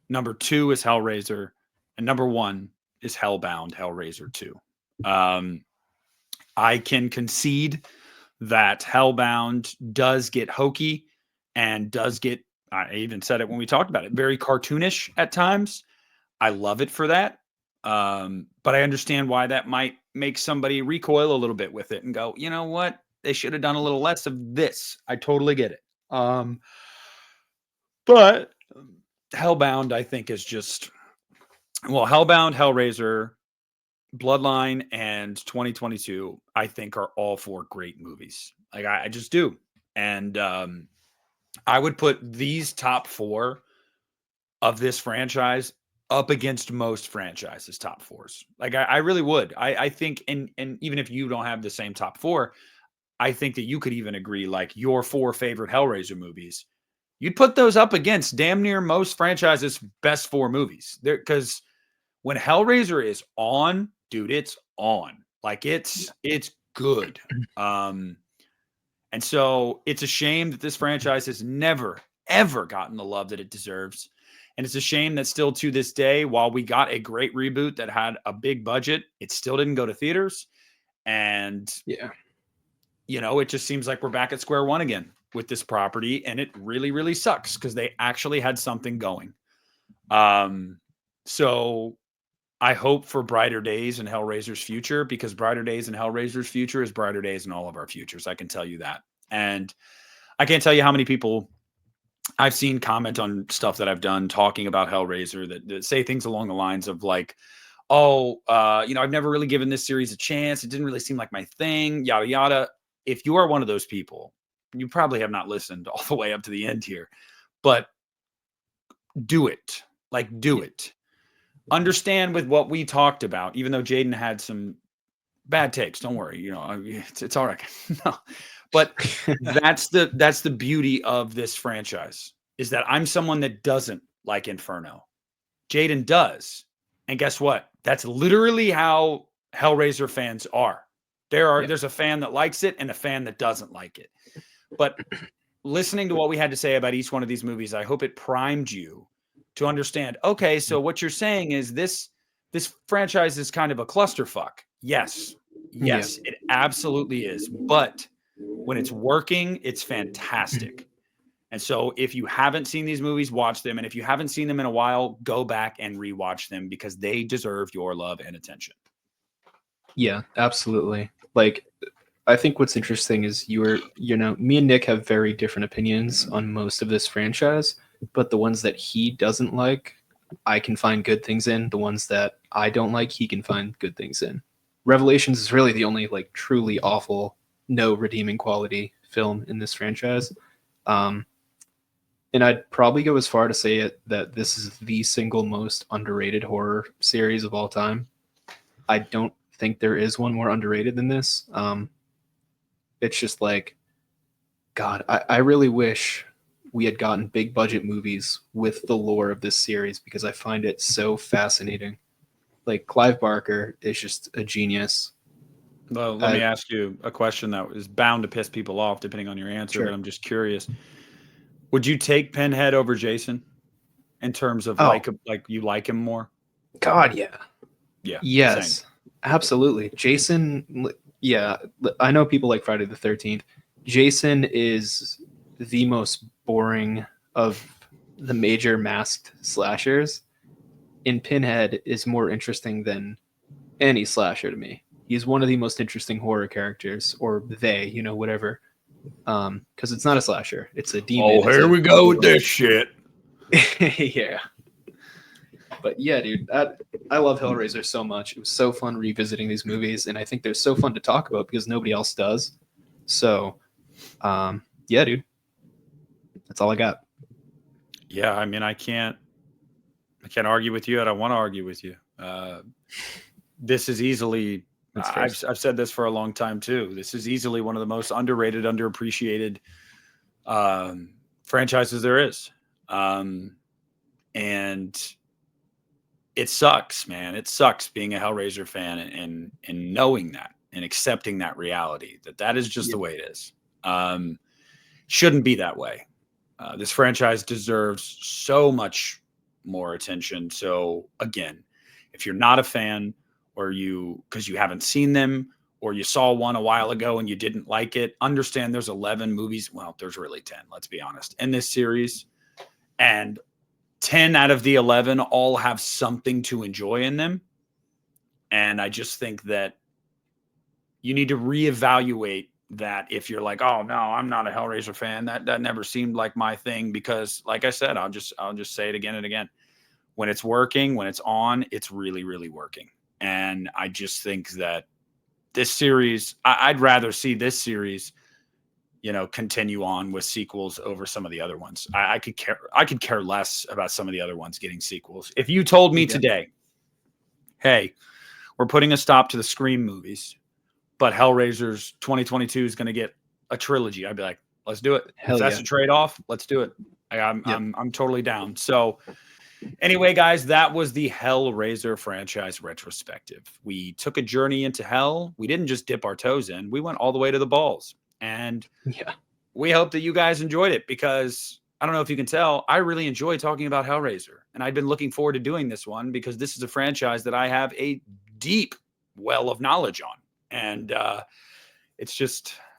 Number 2 is Hellraiser. And number 1 is Hellbound, Hellraiser 2. I can concede that Hellbound does get hokey and does get, I even said it when we talked about it, very cartoonish at times. I love it for that. But I understand why that might make somebody recoil a little bit with it and go, you know what? They should have done a little less of this. I totally get it. But Hellbound, I think, is just, Hellbound, Hellraiser, Bloodline, and 2022, I think, are all 4 great movies. Like, I just do. And I would put these top 4 of this franchise up against most franchises' top 4s. Like, I really would. I think, and even if you don't have the same top 4, I think that you could even agree, like, your 4 favorite Hellraiser movies, you'd put those up against damn near most franchises' best 4 movies. Because when Hellraiser is on, dude, it's on. Like, it's good. And so it's a shame that this franchise has never, ever gotten the love that it deserves. And it's a shame that still to this day, while we got a great reboot that had a big budget, it still didn't go to theaters. And, it just seems like we're back at square one again. with this property, and it really, really sucks because they actually had something going. So I hope for brighter days in Hellraiser's future, because brighter days in Hellraiser's future is brighter days in all of our futures. I can tell you that. And I can't tell you how many people I've seen comment on stuff that I've done talking about Hellraiser that say things along the lines of like, oh, I've never really given this series a chance. It didn't really seem like my thing, yada, yada. If you are one of those people, you probably have not listened all the way up to the end here, but do it. Like, do it. Understand with what we talked about, even though Jaden had some bad takes. Don't worry, it's all right. No. But that's the beauty of this franchise, is that I'm someone that doesn't like Inferno. Jaden does. And guess what? That's literally how Hellraiser fans are. There's a fan that likes it and a fan that doesn't like it. But listening to what we had to say about each one of these movies, I hope it primed you to understand, okay, so what you're saying is this franchise is kind of a clusterfuck. Yes, it absolutely is. But when it's working, it's fantastic. And so if you haven't seen these movies, watch them. And if you haven't seen them in a while, go back and rewatch them, because they deserve your love and attention.
Yeah, absolutely. Like, I think what's interesting is me and Nick have very different opinions on most of this franchise, but the ones that he doesn't like, I can find good things in. The ones that I don't like, he can find good things in. Revelations is really the only like truly awful, no redeeming quality film in this franchise. And I'd probably go as far to say that this is the single most underrated horror series of all time. I don't think there is one more underrated than this. It's just like, God, I really wish we had gotten big budget movies with the lore of this series, because I find it so fascinating. Like, Clive Barker is just a genius.
Well, let me ask you a question that is bound to piss people off depending on your answer, but I'm just curious. Would you take Pinhead over Jason in terms of like you like him more?
God, yeah.
Yeah.
Yes,
same.
Absolutely. Jason, yeah, I know people like Friday the 13th. Jason is the most boring of the major masked slashers. And Pinhead is more interesting than any slasher to me. He's one of the most interesting horror characters, or whatever. Because it's not a slasher. It's a demon.
Oh, here we go with this shit.
Yeah. But yeah, dude, I love Hellraiser so much. It was so fun revisiting these movies, and I think they're so fun to talk about because nobody else does. So, yeah, dude, that's all I got.
Yeah, I mean, I can't argue with you. I don't want to argue with you. This is easily, I've said this for a long time too. This is easily one of the most underrated, underappreciated franchises there is. And it sucks, man. It sucks being a Hellraiser fan and knowing that and accepting that reality, that is just the way it is. Shouldn't be that way. This franchise deserves so much more attention. So again, if you're not a fan, or because you haven't seen them, or you saw one a while ago and you didn't like it, understand there's 11 movies. Well, there's really 10, let's be honest, in this series. And 10 out of the 11 all have something to enjoy in them. And I just think that you need to reevaluate that. If you're like, oh no, I'm not a Hellraiser fan, that never seemed like my thing, because like I said, I'll just say it again and again. When it's working, when it's on, it's really, really working. And I just think that this series, I'd rather see this series, continue on with sequels over some of the other ones. I could care less about some of the other ones getting sequels. If you told me today, hey, we're putting a stop to the Scream movies, but Hellraiser's 2022 is going to get a trilogy, I'd be like, let's do it. If that's a trade-off, let's do it. I'm totally down. So anyway, guys, that was the Hellraiser franchise retrospective. We took a journey into hell. We didn't just dip our toes in. We went all the way to the balls. And we hope that you guys enjoyed it, because I don't know if you can tell, I really enjoy talking about Hellraiser. And I've been looking forward to doing this one, because this is a franchise that I have a deep well of knowledge on. And it's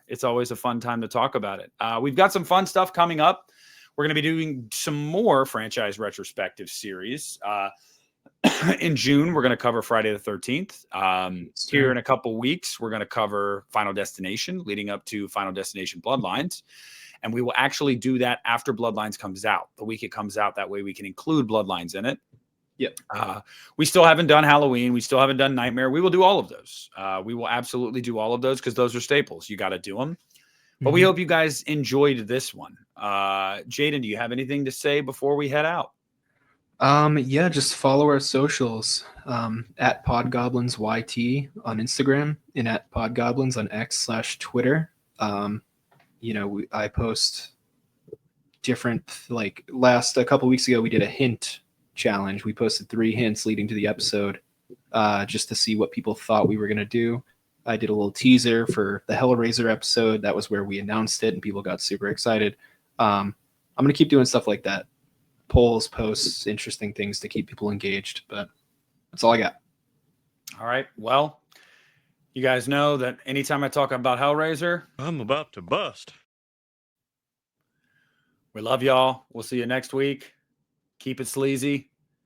It's always a fun time to talk about it. We've got some fun stuff coming up. We're going to be doing some more franchise retrospective series. In June, we're going to cover Friday the 13th. Here in a couple weeks, we're going to cover Final Destination, leading up to Final Destination Bloodlines. And we will actually do that after Bloodlines comes out, the week it comes out. That way we can include Bloodlines in it.
Yep.
We still haven't done Halloween. We still haven't done Nightmare. We will do all of those. We will absolutely do all of those because those are staples. You got to do them. But we hope you guys enjoyed this one. Jaden, do you have anything to say before we head out?
Yeah, just follow our socials at Podgoblins YT on Instagram and at Podgoblins on X/Twitter. I post different, like a couple weeks ago, we did a hint challenge. We posted 3 hints leading to the episode just to see what people thought we were going to do. I did a little teaser for the Hellraiser episode. That was where we announced it and people got super excited. I'm going to keep doing stuff like that. Polls, posts, interesting things to keep people engaged, but that's all I got.
All right. Well, you guys know that anytime I talk about Hellraiser,
I'm about to bust.
We love y'all. We'll see you next week. Keep it sleazy.